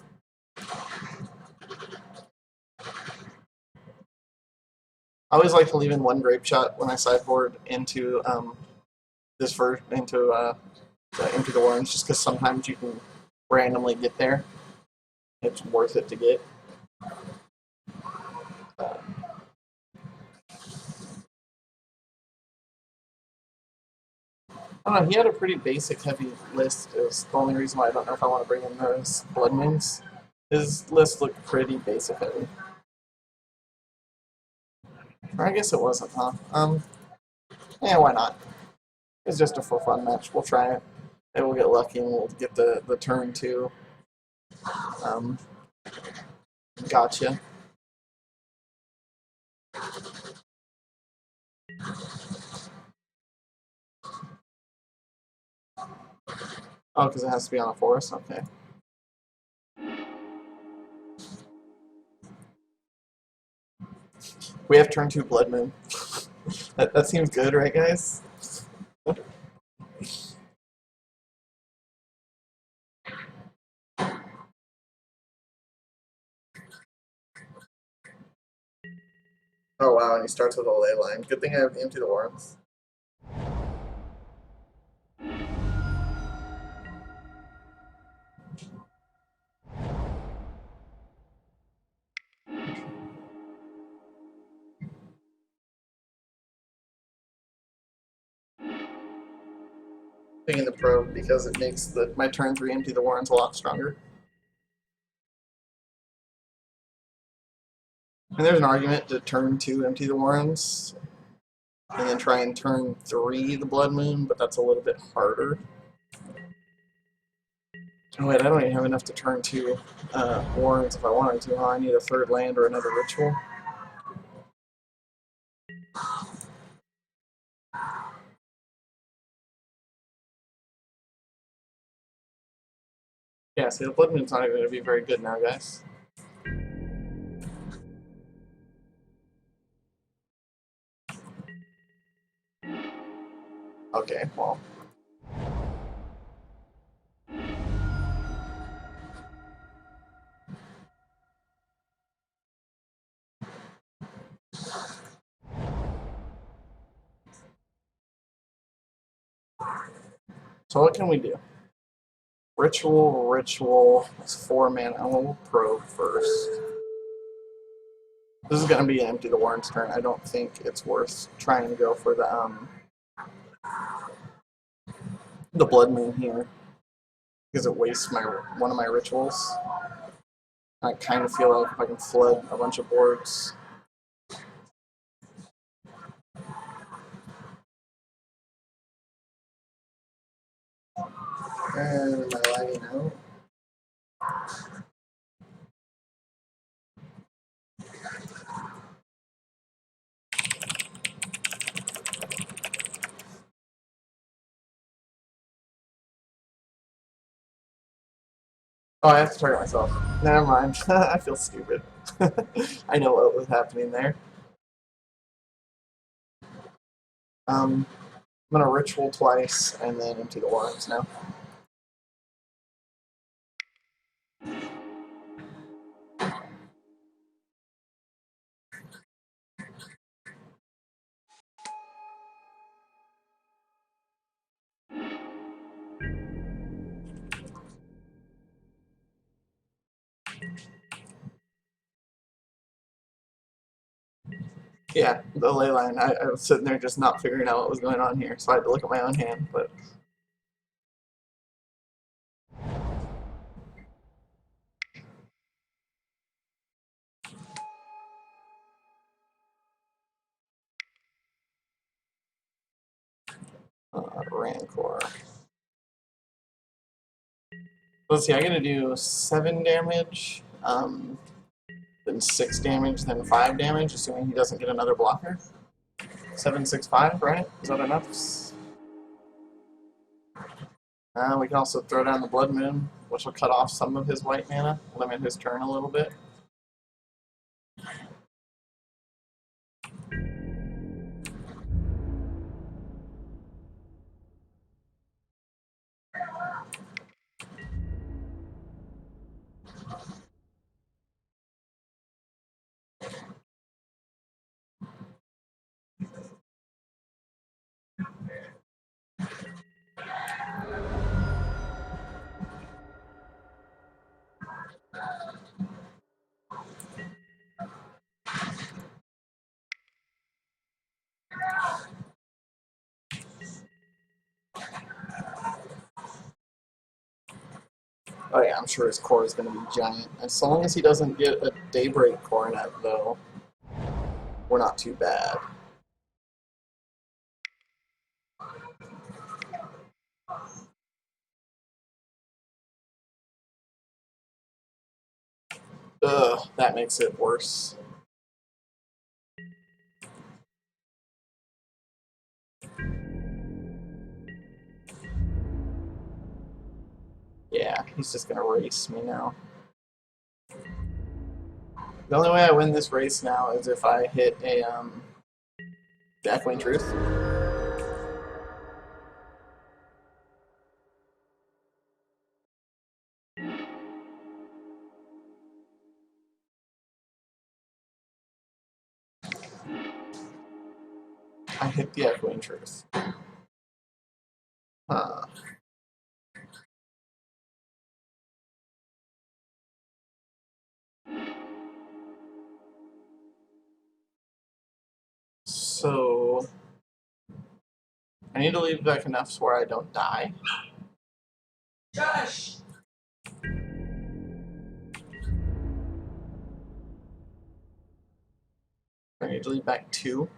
I always like to leave in one grape shot when I sideboard into this version into the orange, just because sometimes you can randomly get there. It's worth it to get. I don't know, he had a pretty basic heavy list. It was the only reason why I don't know if I want to bring in those Blood Moons. His list looked pretty basic heavy. Or I guess it wasn't, huh? Yeah, why not? It's just a for fun match. We'll try it. Maybe we'll get lucky and we'll get the turn too. Gotcha. Oh, because it has to be on a forest? Okay. We have turn 2 Blood Moon. that seems good, right, guys? Oh wow, and he starts with a ley line. Good thing I have Empty the Worms. Picking the probe because it makes my turn 3 Empty the Warrens a lot stronger. And there's an argument to turn 2 Empty the Warrens. and then try and turn 3 the Blood Moon, but that's a little bit harder. Oh wait, I don't even have enough to turn 2 Warrens if I wanted to, huh? I need a 3rd land or another ritual. Yeah, see, the Blood Moon's not even going to be very good now, guys. Okay, well. So what can we do? Ritual. It's 4 mana. We'll probe first. This is going to be empty the Warren's turn. I don't think it's worth trying to go for the Blood Moon here because it wastes one of my rituals. I kind of feel like if I can flood a bunch of boards. And am I lagging out? Oh, I have to target myself. Never mind. I feel stupid. I know what was happening there. I'm gonna ritual twice and then empty the Warrens now. Yeah, the ley line. I was sitting there just not figuring out what was going on here, so I had to look at my own hand. But Rancor. Let's see. I'm gonna do 7 damage, then 6 damage, then 5 damage, assuming he doesn't get another blocker. 7, 6, 5, right? Is that enough? We can also throw down the Blood Moon, which will cut off some of his white mana, limit his turn a little bit. Oh yeah, I'm sure his core is going to be giant. As long as he doesn't get a Daybreak Coronet, though, we're not too bad. Ugh, that makes it worse. Yeah, he's just gonna race me now. The only way I win this race now is if I hit a the Echoing Truth. I hit the Echoing Truth. Huh. So I need to leave back enough where I don't die. Josh! I need to leave back 2.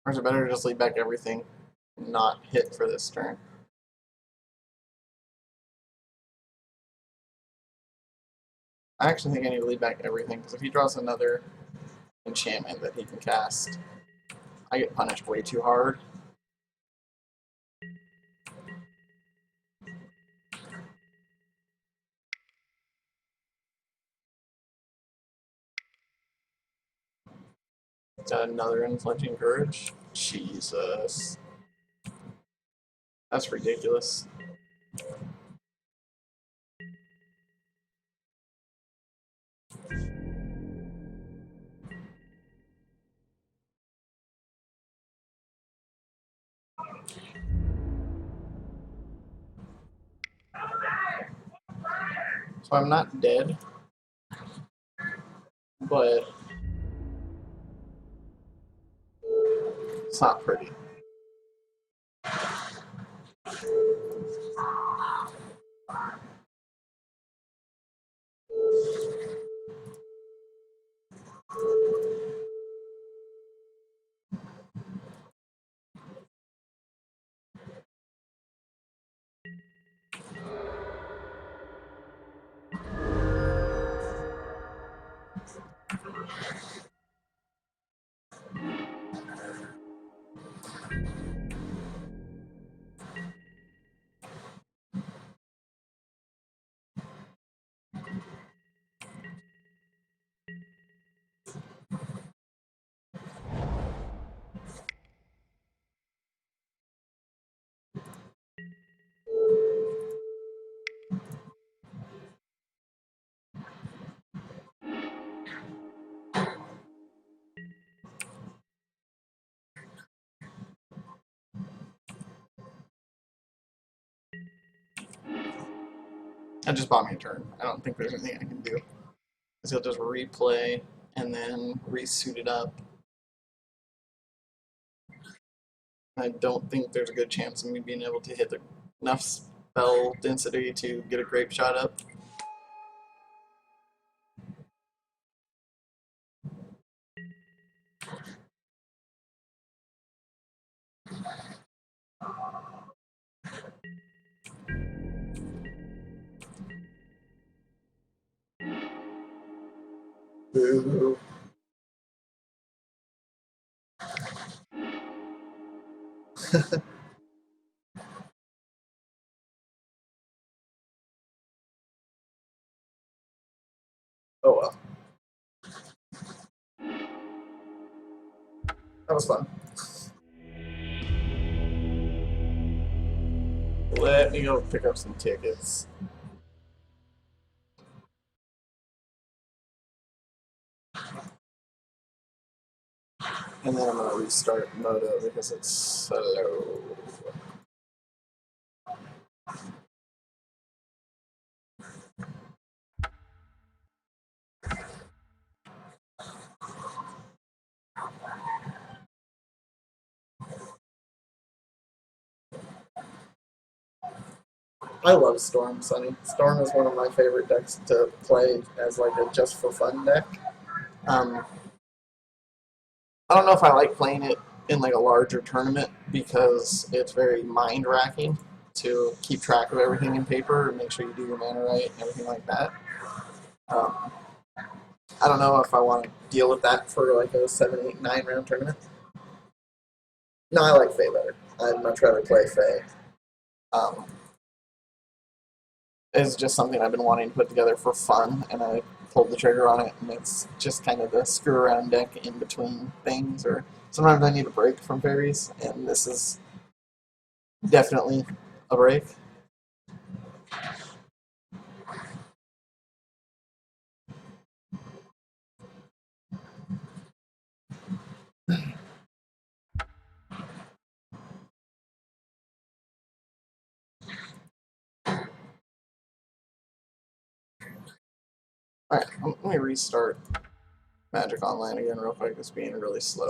Or is it better to just lead back everything and not hit for this turn? I actually think I need to lead back everything, because if he draws another enchantment that he can cast, I get punished way too hard. Got another Unflinching Courage. Jesus. That's ridiculous. So I'm not dead, but it's not pretty. I just bought me a turn. I don't think there's anything I can do. Because he'll just replay and then resuit it up. I don't think there's a good chance of me being able to hit enough spell density to get a grape shot up. Boo. Oh well. That was fun. Let me go pick up some tickets. And then I'm going to restart Moto because it's slow. I love Storm, Sonny. Storm is one of my favorite decks to play as like a just for fun deck. Um, I don't know if I like playing it in like a larger tournament because it's very mind racking to keep track of everything in paper and make sure you do your mana right and everything like that. Um, I don't know if I want to deal with that for like a 7, 8, 9 round tournament. No, I like Fae better. I'd much rather play Fae. It's just something I've been wanting to put together for fun, and I pulled the trigger on it, and it's just kind of the screw around deck in between things, or sometimes I need a break from fairies, and this is definitely a break. Alright, let me restart Magic Online again real quick. It's being really slow.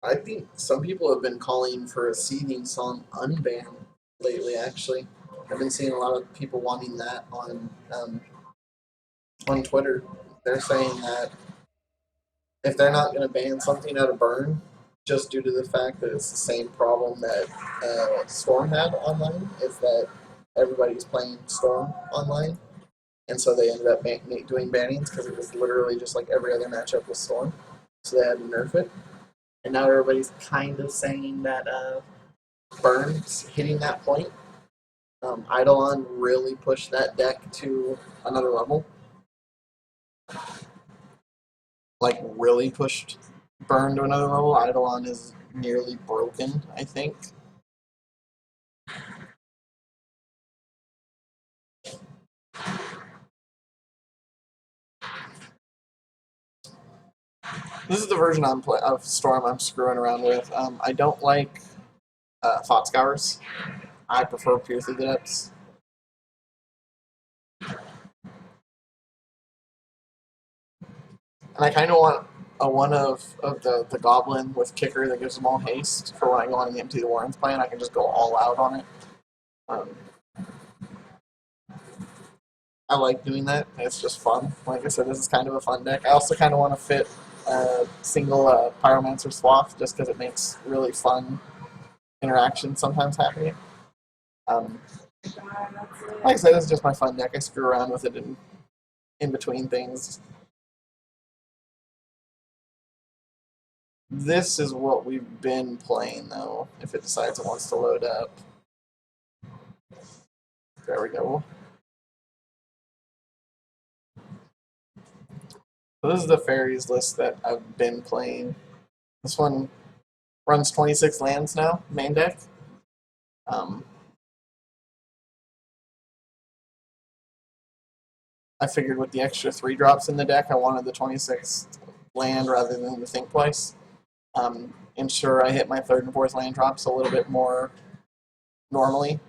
I think some people have been calling for a seeding song unban lately. Actually, I've been seeing a lot of people wanting that on Twitter. They're saying that if they're not going to ban something out of Burn, just due to the fact that it's the same problem that Storm had online, is that everybody's playing Storm online, and so they ended up doing bannings because it was literally just like every other matchup with Storm, so they had to nerf it. And now everybody's kind of saying that Burn's hitting that point. Eidolon really pushed that deck to another level. Like, really pushed Burn to another level. Eidolon is nearly broken, I think. This is the version of Storm I'm screwing around with. I don't like Thought Scours. I prefer Peer Through the Depths. And I kind of want a one of the Goblin with Kicker that gives them all haste for when I go on the Empty the Warrens plan. I can just go all out on it. Um, I like doing that. It's just fun. Like I said, this is kind of a fun deck. I also kind of want to fit a single Pyromancer Swath just because it makes really fun interactions sometimes happening. Like I said, this is just my fun deck. I screw around with it in between things. This is what we've been playing, though, if it decides it wants to load up. There we go. So this is the faeries list that I've been playing. This one runs 26 lands now, main deck. I figured with the extra 3 drops in the deck, I wanted the 26 land rather than the think twice. Ensure I hit my 3rd and 4th land drops a little bit more normally.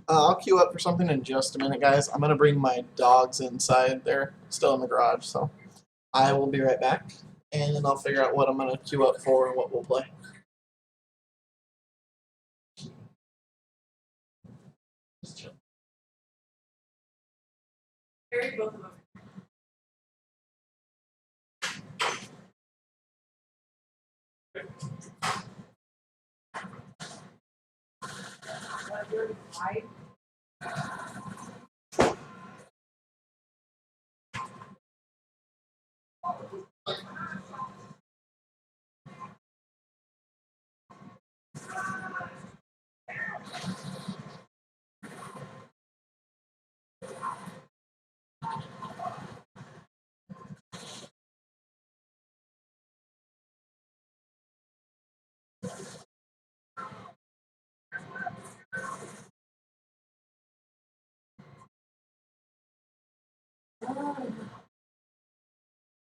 I'll queue up for something in just a minute, guys. I'm going to bring my dogs inside. They're still in the garage, so I will be right back, and then I'll figure out what I'm going to queue up for and what we'll play. Carry both of them. You're wide.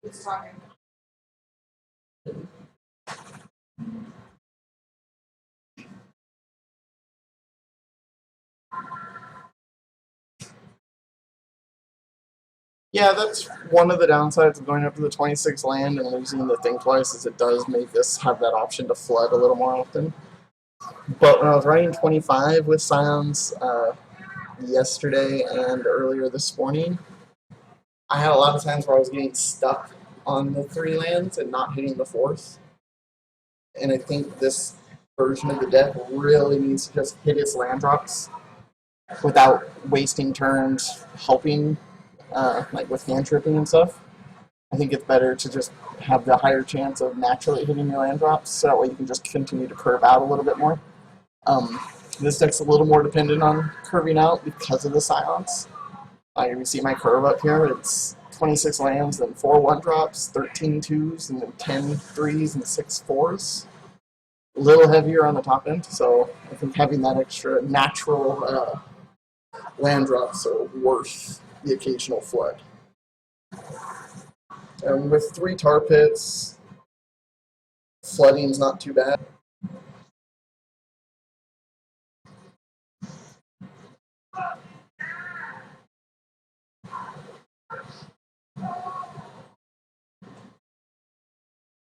Who's talking? Yeah, that's one of the downsides of going up to the 26 land and losing the thing twice, is it does make us have that option to flood a little more often. But when I was running 25 with Scions yesterday and earlier this morning, I had a lot of times where I was getting stuck on the 3 lands and not hitting the 4th. And I think this version of the deck really needs to just hit its land drops without wasting turns helping, like with hand tripping and stuff. I think it's better to just have the higher chance of naturally hitting your land drops, so that way you can just continue to curve out a little bit more. This deck's a little more dependent on curving out because of the Scions. You see my curve up here, it's 26 lands, then 4 1-drops, 13 2s, and then 10 3s and 6 4s. A little heavier on the top end, so I think having that extra natural land drops are worth the occasional flood. And with 3 tar pits, flooding's not too bad.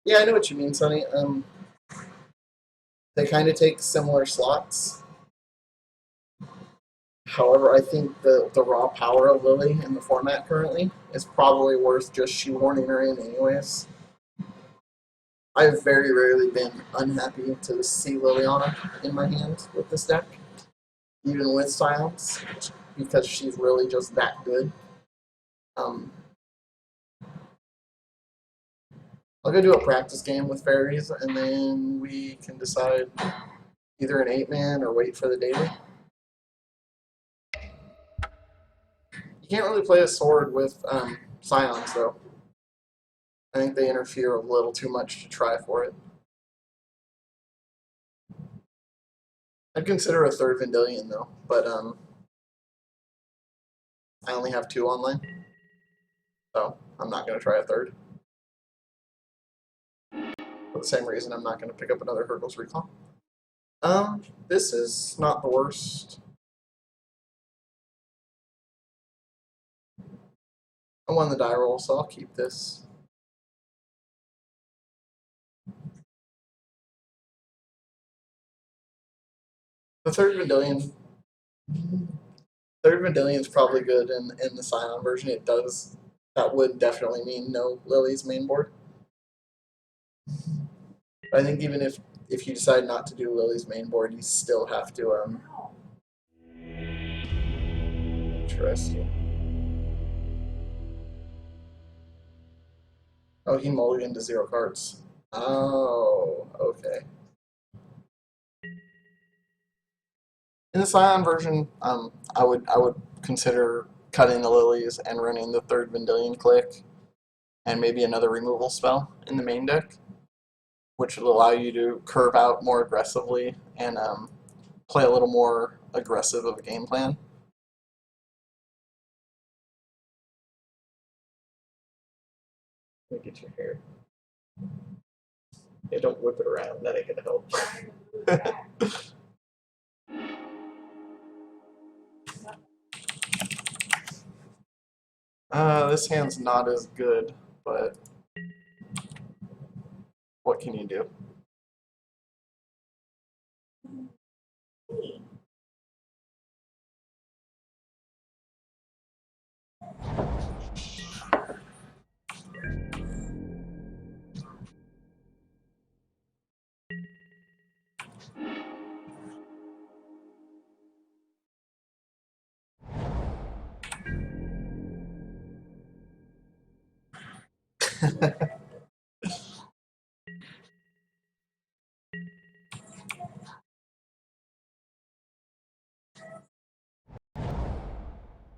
Yeah, I know what you mean, Sonny. They kind of take similar slots. However, I think the raw power of Lily in the format currently is probably worth just shoehorning her in, anyways. I've very rarely been unhappy to see Liliana in my hand with this deck, even with Silence, because she's really just that good. Um, I'll go do a practice game with fairies, and then we can decide either an 8-man or wait for the daily. You can't really play a sword with Scions, though. I think they interfere a little too much to try for it. I'd consider a third Vendilion, though, but I only have 2 online, so I'm not going to try a third. For the same reason, I'm not going to pick up another Hurkyl's Recall. This is not the worst. I won the die roll, so I'll keep this. The third Vendilion is probably good in the Scion version. It does. That would definitely mean no Lily's main board. But I think even if you decide not to do Lily's main board, you still have to interesting. Oh, he mulliganed to 0 cards. Oh, okay. In the Scion version, I would consider cutting the lilies and running the third Vendilion click, and maybe another removal spell in the main deck, which will allow you to curve out more aggressively and play a little more aggressive of a game plan. Let me get your hair. Yeah, don't whip it around. That ain't gonna help. This hand's not as good, but what can you do?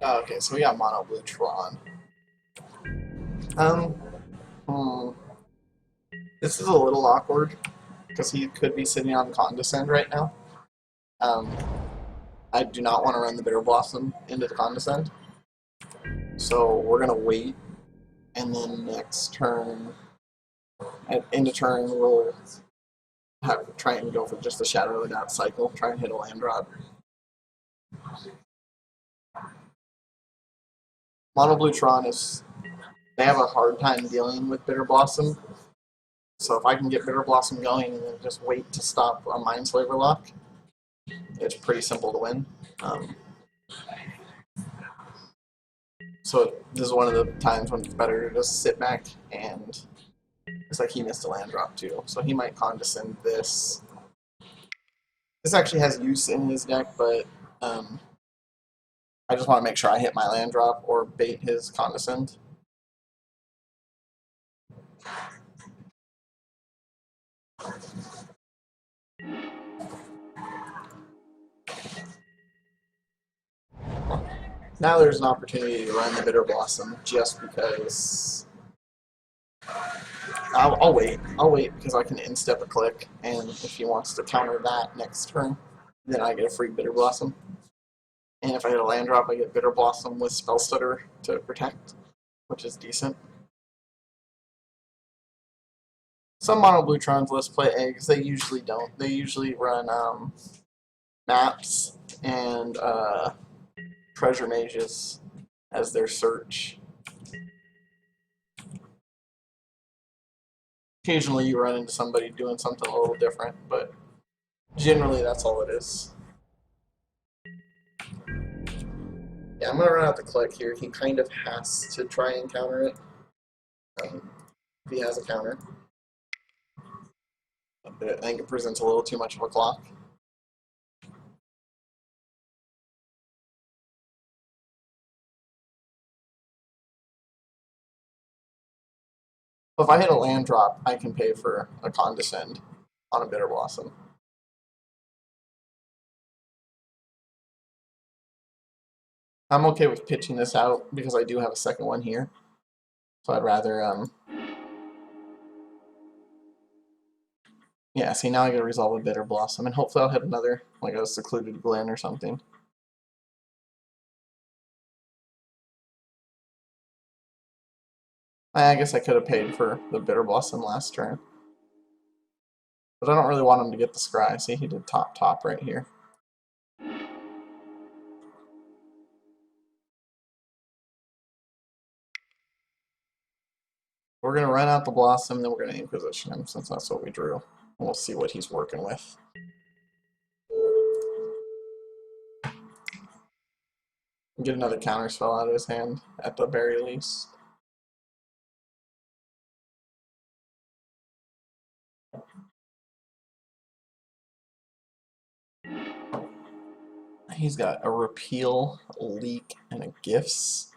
Oh, okay, so we got mono blue Tron. Um, hmm, this is a little awkward because he could be sitting on Condescend right now. Um, I do not want to run the Bitter Blossom into the Condescend, so we're gonna wait, and then next turn, into turn, we'll try and go for just a Shadow of the Doubt cycle, try and hit a land drop. Mono blue Tron is they have a hard time dealing with Bitter Blossom. So if I can get Bitter Blossom going and then just wait to stop a Mindslaver lock, it's pretty simple to win. So this is one of the times when it's better to just sit back, and it's like he missed a land drop too. So he might Condescend this. This actually has use in his deck, but I just want to make sure I hit my land drop or bait his Condescend. Now there's an opportunity to run the Bitter Blossom just because I'll wait. I'll wait because I can instep a click, and if he wants to counter that next turn, then I get a free Bitter Blossom. And if I hit a land drop, I get Bitter Blossom with Spell Stutter to protect, which is decent. Some mono blue Trons list play eggs. They usually don't. They usually run maps and treasure mages as their search. occasionally you run into somebody doing something a little different, but generally that's all it is. Yeah, I'm gonna run out the click here. He kind of has to try and counter it. If he has a counter. I think it presents a little too much of a clock. If I hit a land drop, I can pay for a Condescend on a Bitter Blossom. I'm okay with pitching this out because I do have a second one here. So I'd rather, yeah, see, now I gotta resolve a Bitter Blossom, and hopefully I'll hit another, like a Secluded Glen or something. I guess I could have paid for the Bitter Blossom last turn. But I don't really want him to get the scry. See, he did top right here. We're going to run out the Blossom, then we're going to Inquisition him, since that's what we drew. And we'll see what he's working with. Get another counterspell out of his hand, at the very least. He's got a Repeal, a Leak, and a Gifts.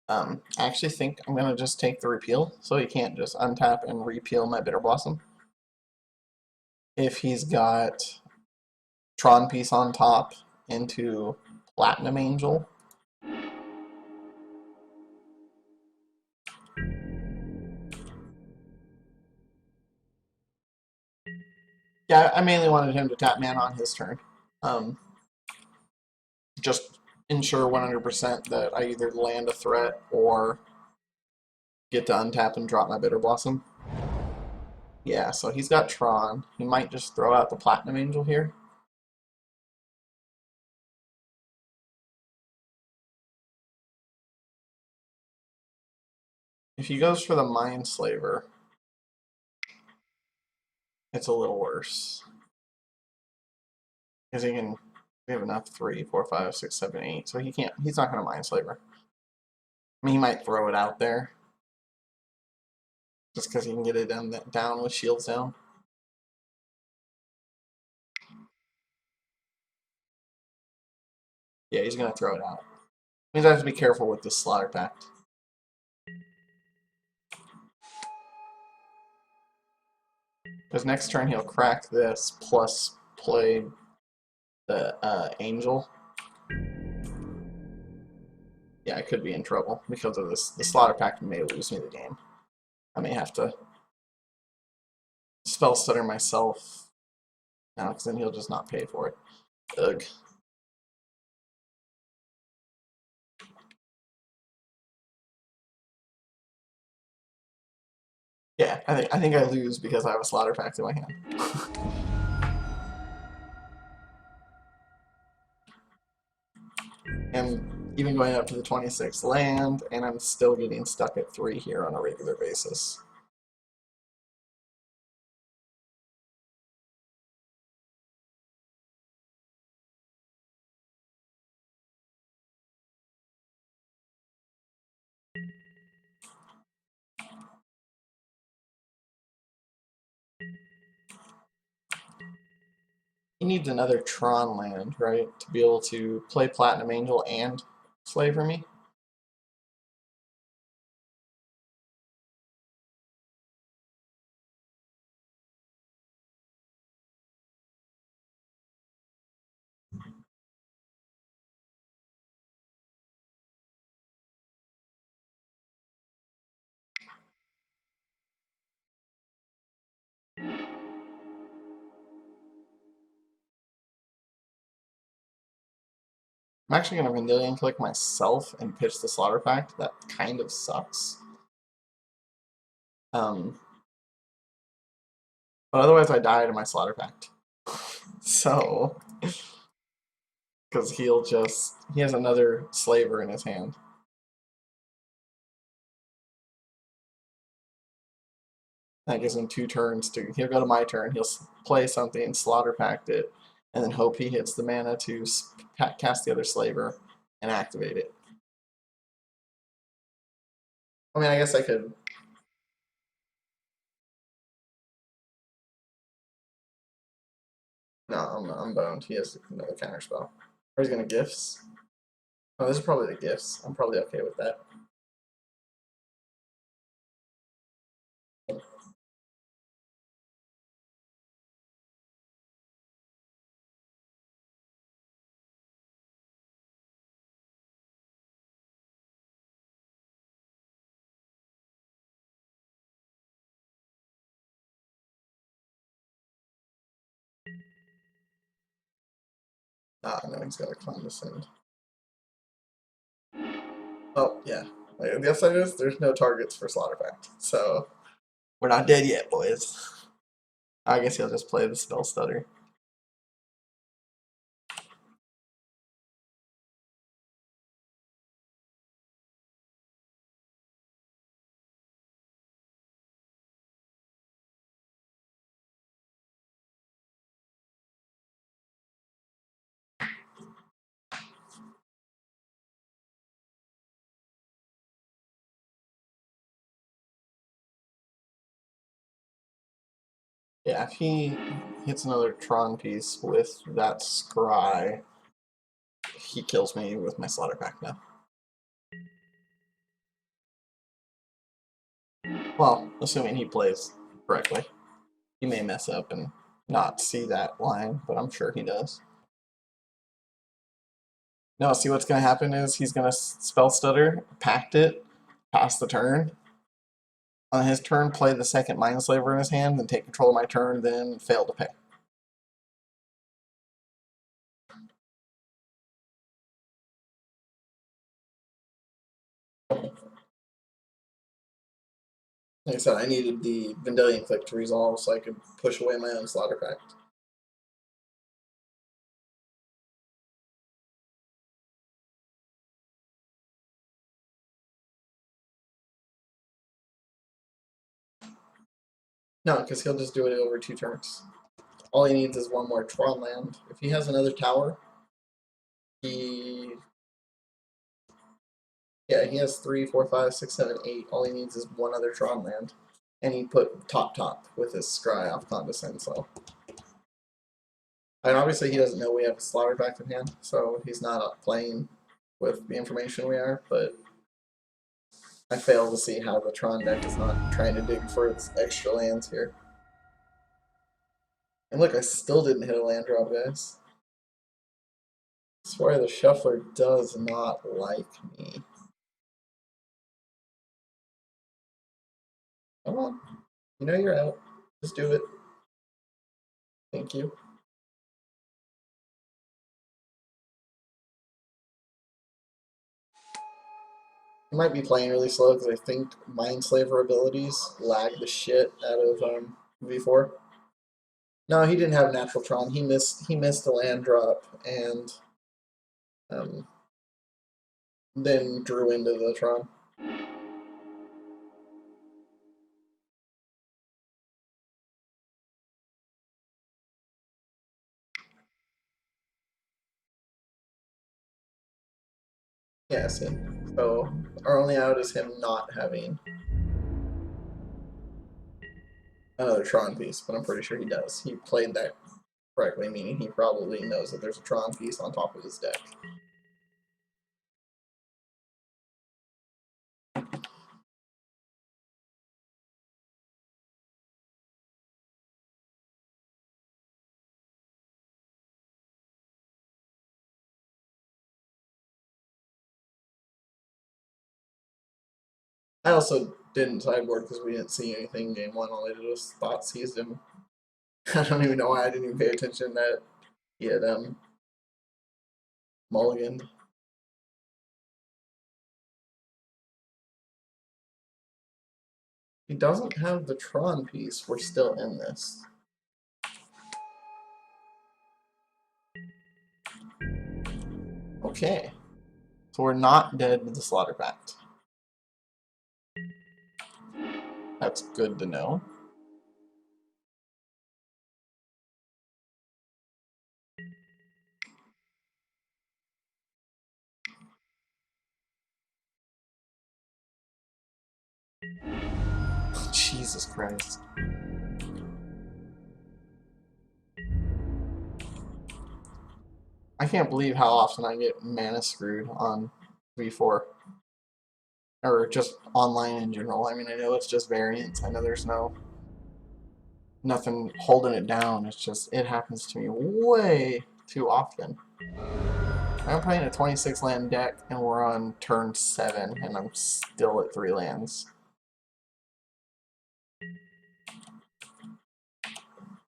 I actually think I'm going to just take the Repeal, so he can't just untap and repeal my Bitter Blossom. If he's got Tron Piece on top into Platinum Angel, yeah, I mainly wanted him to tap mana on his turn. Just ensure 100% that I either land a threat or get to untap and drop my Bitter Blossom. Yeah, so he's got Tron. He might just throw out the Platinum Angel here. If he goes for the Mindslaver, it's a little worse. Because he can, we have enough 3, 4, 5, 6, 7, 8, so he can't, he's not going to Mindslaver. I mean, he might throw it out there. Just because he can get it down with shields down. Yeah, he's going to throw it out. Means I have to be careful with this Slaughter Pact. Because next turn he'll crack this plus play the Angel. Yeah, I could be in trouble because of this. The Slaughter Pact may lose me the game. I may have to spell stutter myself now, because then he'll just not pay for it. Ugh. Yeah, I think I lose because I have a Slaughter Pact in my hand. And even going up to the 26th land, and I'm still getting stuck at 3 here on a regular basis. He needs another Tron land, right, to be able to play Platinum Angel and Slaver me. I'm actually going to Vendilion Click myself and pitch the Slaughter Pact. That kind of sucks. But otherwise I die to my Slaughter Pact. So, because he has another Slaver in his hand. That gives him 2 turns to. He'll go to my turn. He'll play something, slaughter pact it, and then hope he hits the mana to cast the other slaver and activate it. I mean, I guess I could. No, I'm boned. He has another counter spell. Or he's gonna gifts. Oh, this is probably the gifts. I'm probably okay with that. Ah, no, he's got a condescend. Oh, yeah. Like, the upside is there's no targets for Slaughter Pact. So, we're not dead yet, boys. I guess he'll just play the Spell Stutter. Yeah, if he hits another Tron piece with that Scry, he kills me with my Slaughter Pact now. Well, assuming he plays correctly. He may mess up and not see that line, but I'm sure he does. No, see what's going to happen is he's going to Spell Stutter, pact it, pass the turn. On his turn, play the second Mind Slaver in his hand, then take control of my turn, then fail to pay. Like I said, I needed the Vendilion Click to resolve so I could push away my own Slaughter Pact. No, because he'll just do it over 2 turns. All he needs is one more Tron land. If he has another tower, he has 3, 4, 5, 6, 7, 8. All he needs is one other Tron land. And he put top with his Scry off Condescend, so. And obviously he doesn't know we have a Slaughter Pact in hand, so he's not playing with the information we are, but I fail to see how the Tron deck is not trying to dig for its extra lands here. And look, I still didn't hit a land drop, guys. I swear the Shuffler does not like me. Come on. You know you're out. Just do it. Thank you. I might be playing really slow because I think Mindslaver abilities lag the shit out of V4. No, he didn't have natural Tron. He missed the land drop and then drew into the Tron. Yeah, see. So our only out is him not having another Tron piece, but I'm pretty sure he does. He played that correctly, meaning he probably knows that there's a Tron piece on top of his deck. I also didn't sideboard because we didn't see anything game 1. All I did was thought seized him. I don't even know why I didn't even pay attention that he had mulliganed. He doesn't have the Tron piece. We're still in this. Okay. So we're not dead to the Slaughter Pact. That's good to know. Jesus Christ. I can't believe how often I get mana screwed on V4. Or just online in general. I mean, I know it's just variants. I know there's nothing holding it down. It's just, it happens to me way too often. I'm playing a 26 land deck and we're on turn 7 and I'm still at 3 lands.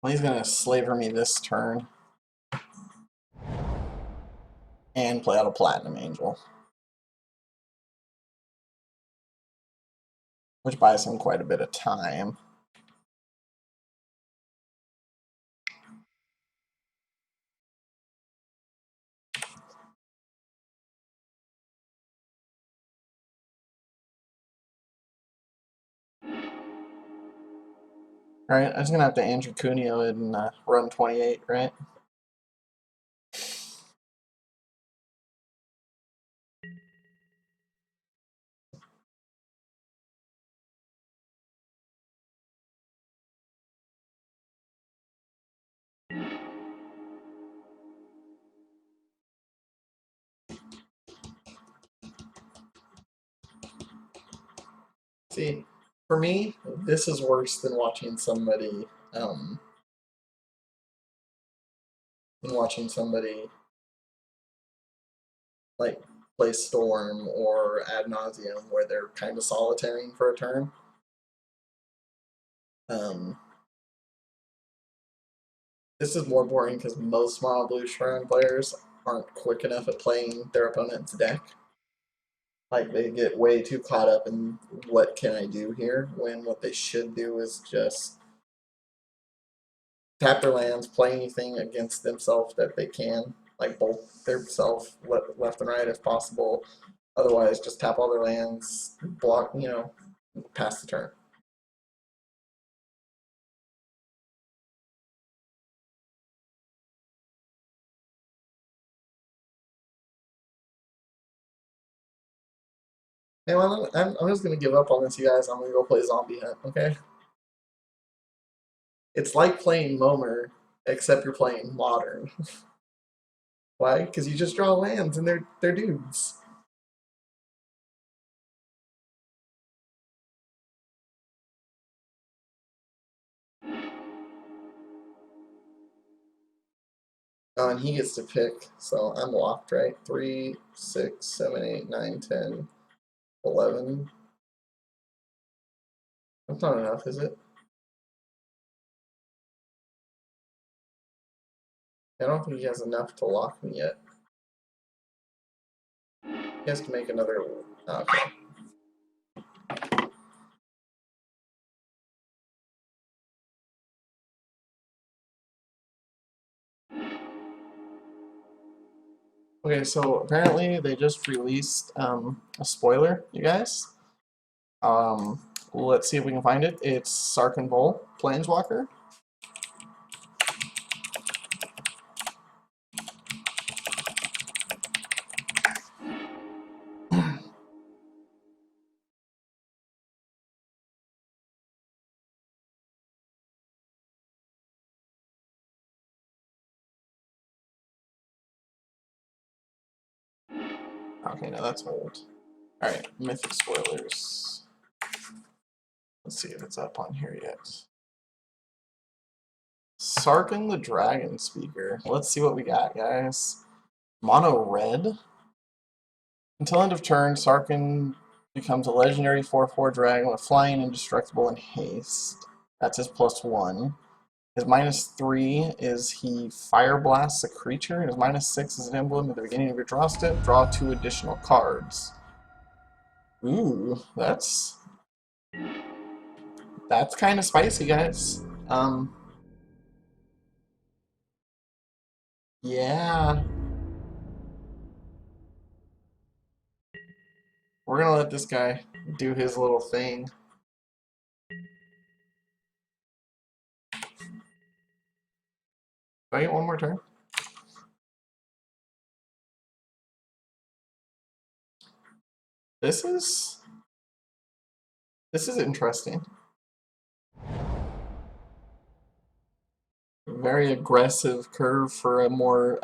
Well, he's gonna slaver me this turn and play out a Platinum Angel, which buys him quite a bit of time. Alright, I'm just gonna have to Andrew Cuneo it and run 28, right? See, for me, this is worse than watching somebody, like play Storm or Ad Nauseum, where they're kind of solitarying for a turn. This is more boring because most mono blue Shrine players aren't quick enough at playing their opponent's deck. Like, they get way too caught up in what can I do here, when what they should do is just tap their lands, play anything against themselves that they can, like both their self left and right if possible. Otherwise, just tap all their lands, block, pass the turn. Hey, well, I'm just gonna give up on this, you guys. I'm gonna go play Zombie Hunt, okay? It's like playing Momer, except you're playing Modern. Why? Because you just draw lands and they're dudes. Oh, and he gets to pick, so I'm locked, right? 3, 6, 7, 8, 9, 10, 11. That's not enough, is it? I don't think he has enough to lock me yet. He has to make another. Okay. Okay, so apparently they just released a spoiler, you guys. Let's see if we can find it. It's Sarkin Vol, Planeswalker. Okay, now that's old. Alright, Mythic Spoilers. Let's see if it's up on here yet. Sarkin the Dragon Speaker. Let's see what we got, guys. Mono red. Until end of turn, Sarkin becomes a legendary 4/4 dragon with flying, indestructible, and haste. That's his +1. His -3 is he fire blasts a creature, and his -6 is an emblem at the beginning of your draw step. Draw 2 additional cards. Ooh, that's kind of spicy, guys. Yeah, we're gonna let this guy do his little thing. Do I get one more turn? This is interesting. Very aggressive curve for a more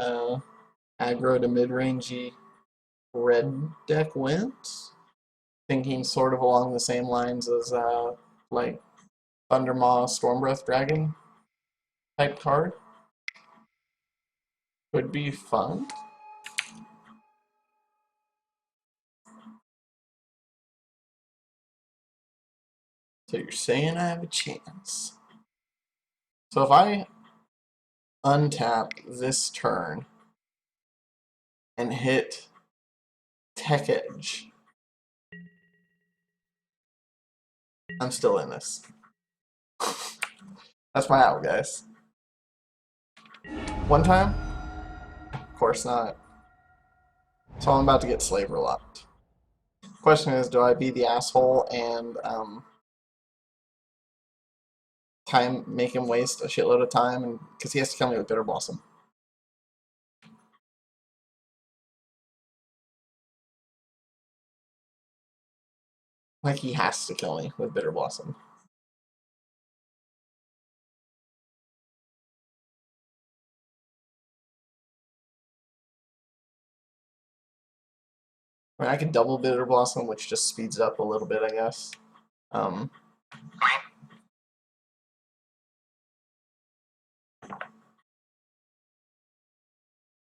aggro to mid-rangey red deck went. Thinking sort of along the same lines as like Thundermaw Stormbreath Dragon type card. Would be fun. So you're saying I have a chance. So if I untap this turn and hit Tech Edge, I'm still in this. That's my out, guys. One time? Of course not. So I'm about to get Slaver locked. Question is, do I be the asshole and make him waste a shitload of time, and because he has to kill me with Bitter Blossom. Like, he has to kill me with Bitter Blossom. I mean, I could double Bitter Blossom, which just speeds it up a little bit, I guess.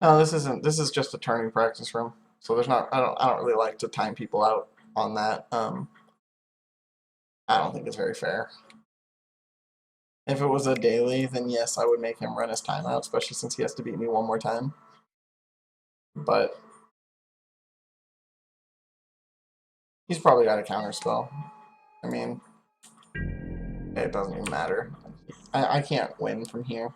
No, this isn't. This is just a turning practice room. So there's not. I don't really like to time people out on that. I don't think it's very fair. If it was a daily, then yes, I would make him run his timeout, especially since he has to beat me one more time. But he's probably got a counter spell. I mean, it doesn't even matter. I can't win from here.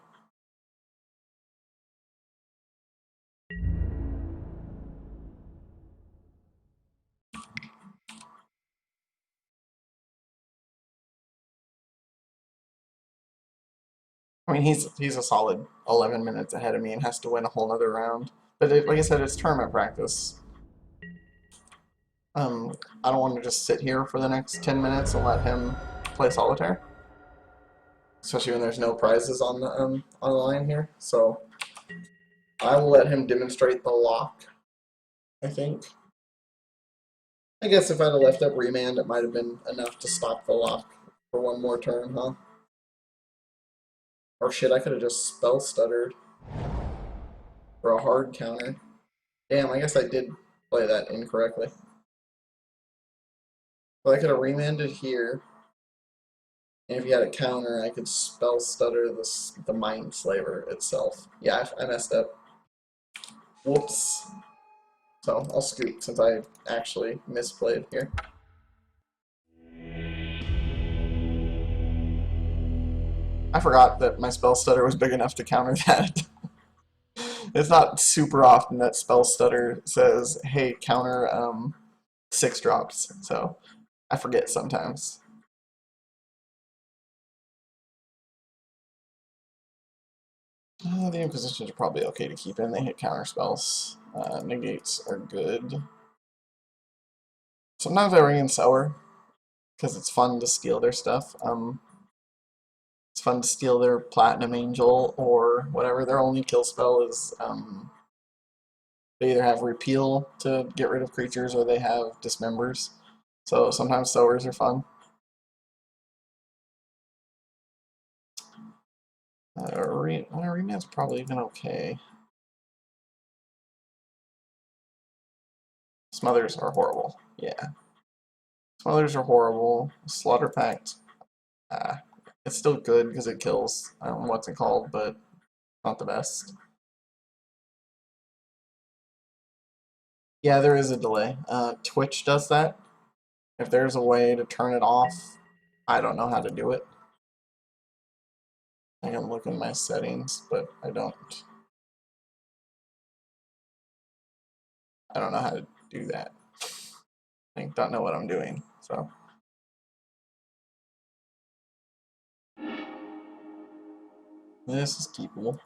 I mean, he's a solid 11 minutes ahead of me and has to win a whole other round. But like I said, it's tournament practice. I don't want to just sit here for the next 10 minutes and let him play solitaire, especially when there's no prizes on the line here. So I will let him demonstrate the lock. I think. I guess if I'd have left up remand, it might have been enough to stop the lock for one more turn, huh? Or shit, I could have just spell stuttered for a hard counter. Damn, I guess I did play that incorrectly. Well, I could have remanded here, and if you had a counter, I could spell stutter the Mind Slaver itself. Yeah, I messed up. Whoops. So I'll scoot since I actually misplayed here. I forgot that my spell stutter was big enough to counter that. It's not super often that spell stutter says, "Hey, counter 6 drops." So I forget sometimes. The Inquisitions are probably okay to keep in. They hit counter spells. Negates are good. Sometimes I ring in Sour because it's fun to steal their stuff. It's fun to steal their Platinum Angel or whatever. Their only kill spell is they either have Repeal to get rid of creatures or they have Dismembers. So sometimes Sowers are fun. Remand's probably even okay. Smothers are horrible. Yeah. Smothers are horrible. Slaughter Pact, it's still good because it kills. What's it called, but not the best. Yeah, there is a delay. Twitch does that. If there's a way to turn it off, I don't know how to do it. I can look in my settings, but I don't know how to do that. I don't know what I'm doing, so. This is keepable.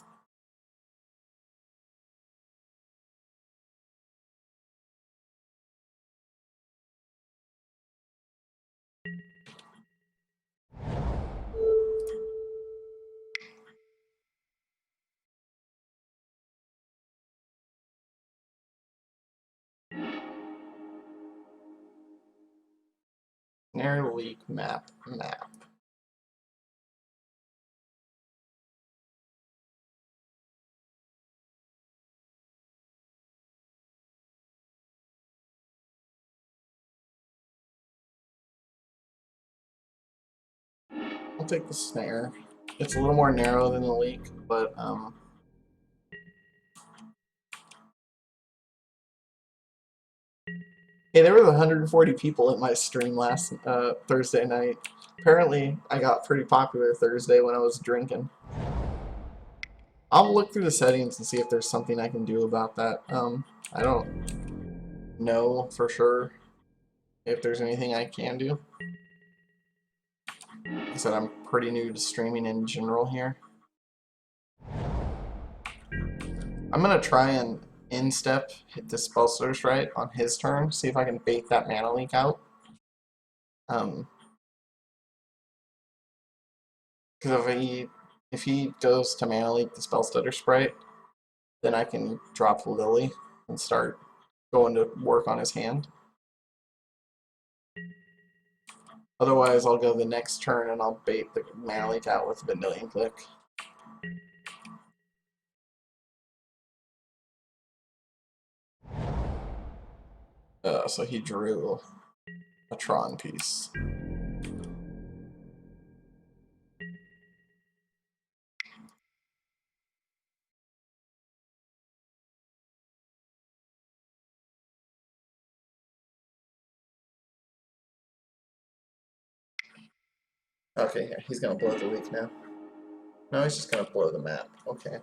Snare leak map. I'll take the snare. It's a little more narrow than the leak, but hey, there were 140 people at my stream last Thursday night. Apparently, I got pretty popular Thursday when I was drinking. I'll look through the settings and see if there's something I can do about that. I don't know for sure if there's anything I can do. Like I said, I'm pretty new to streaming in general here. I'm gonna try and in-step hit the spell source right on his turn, see if I can bait that mana leak out. Because if he goes to mana leak the spell stutter sprite, then I can drop the Lily and start going to work on his hand. Otherwise, I'll go the next turn and I'll bait the mana leak out with a Vendilion Click. So he drew a Tron piece. Okay, yeah, he's gonna blow the leak now. No, he's just gonna blow the map. Okay.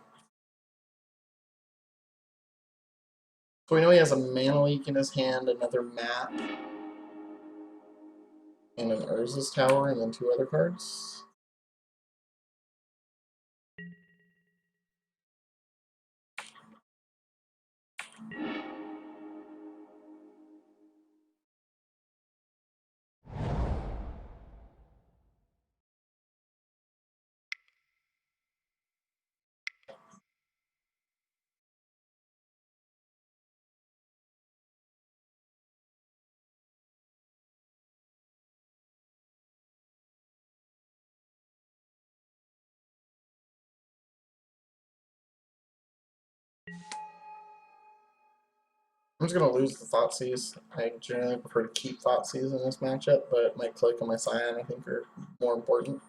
So we know he has a mana leak in his hand, another map, and an Urza's Tower, and then 2 other cards. I'm just gonna lose the Thoughtseize. I generally prefer to keep Thougtseize in this matchup, but my Click and my Scion I think are more important.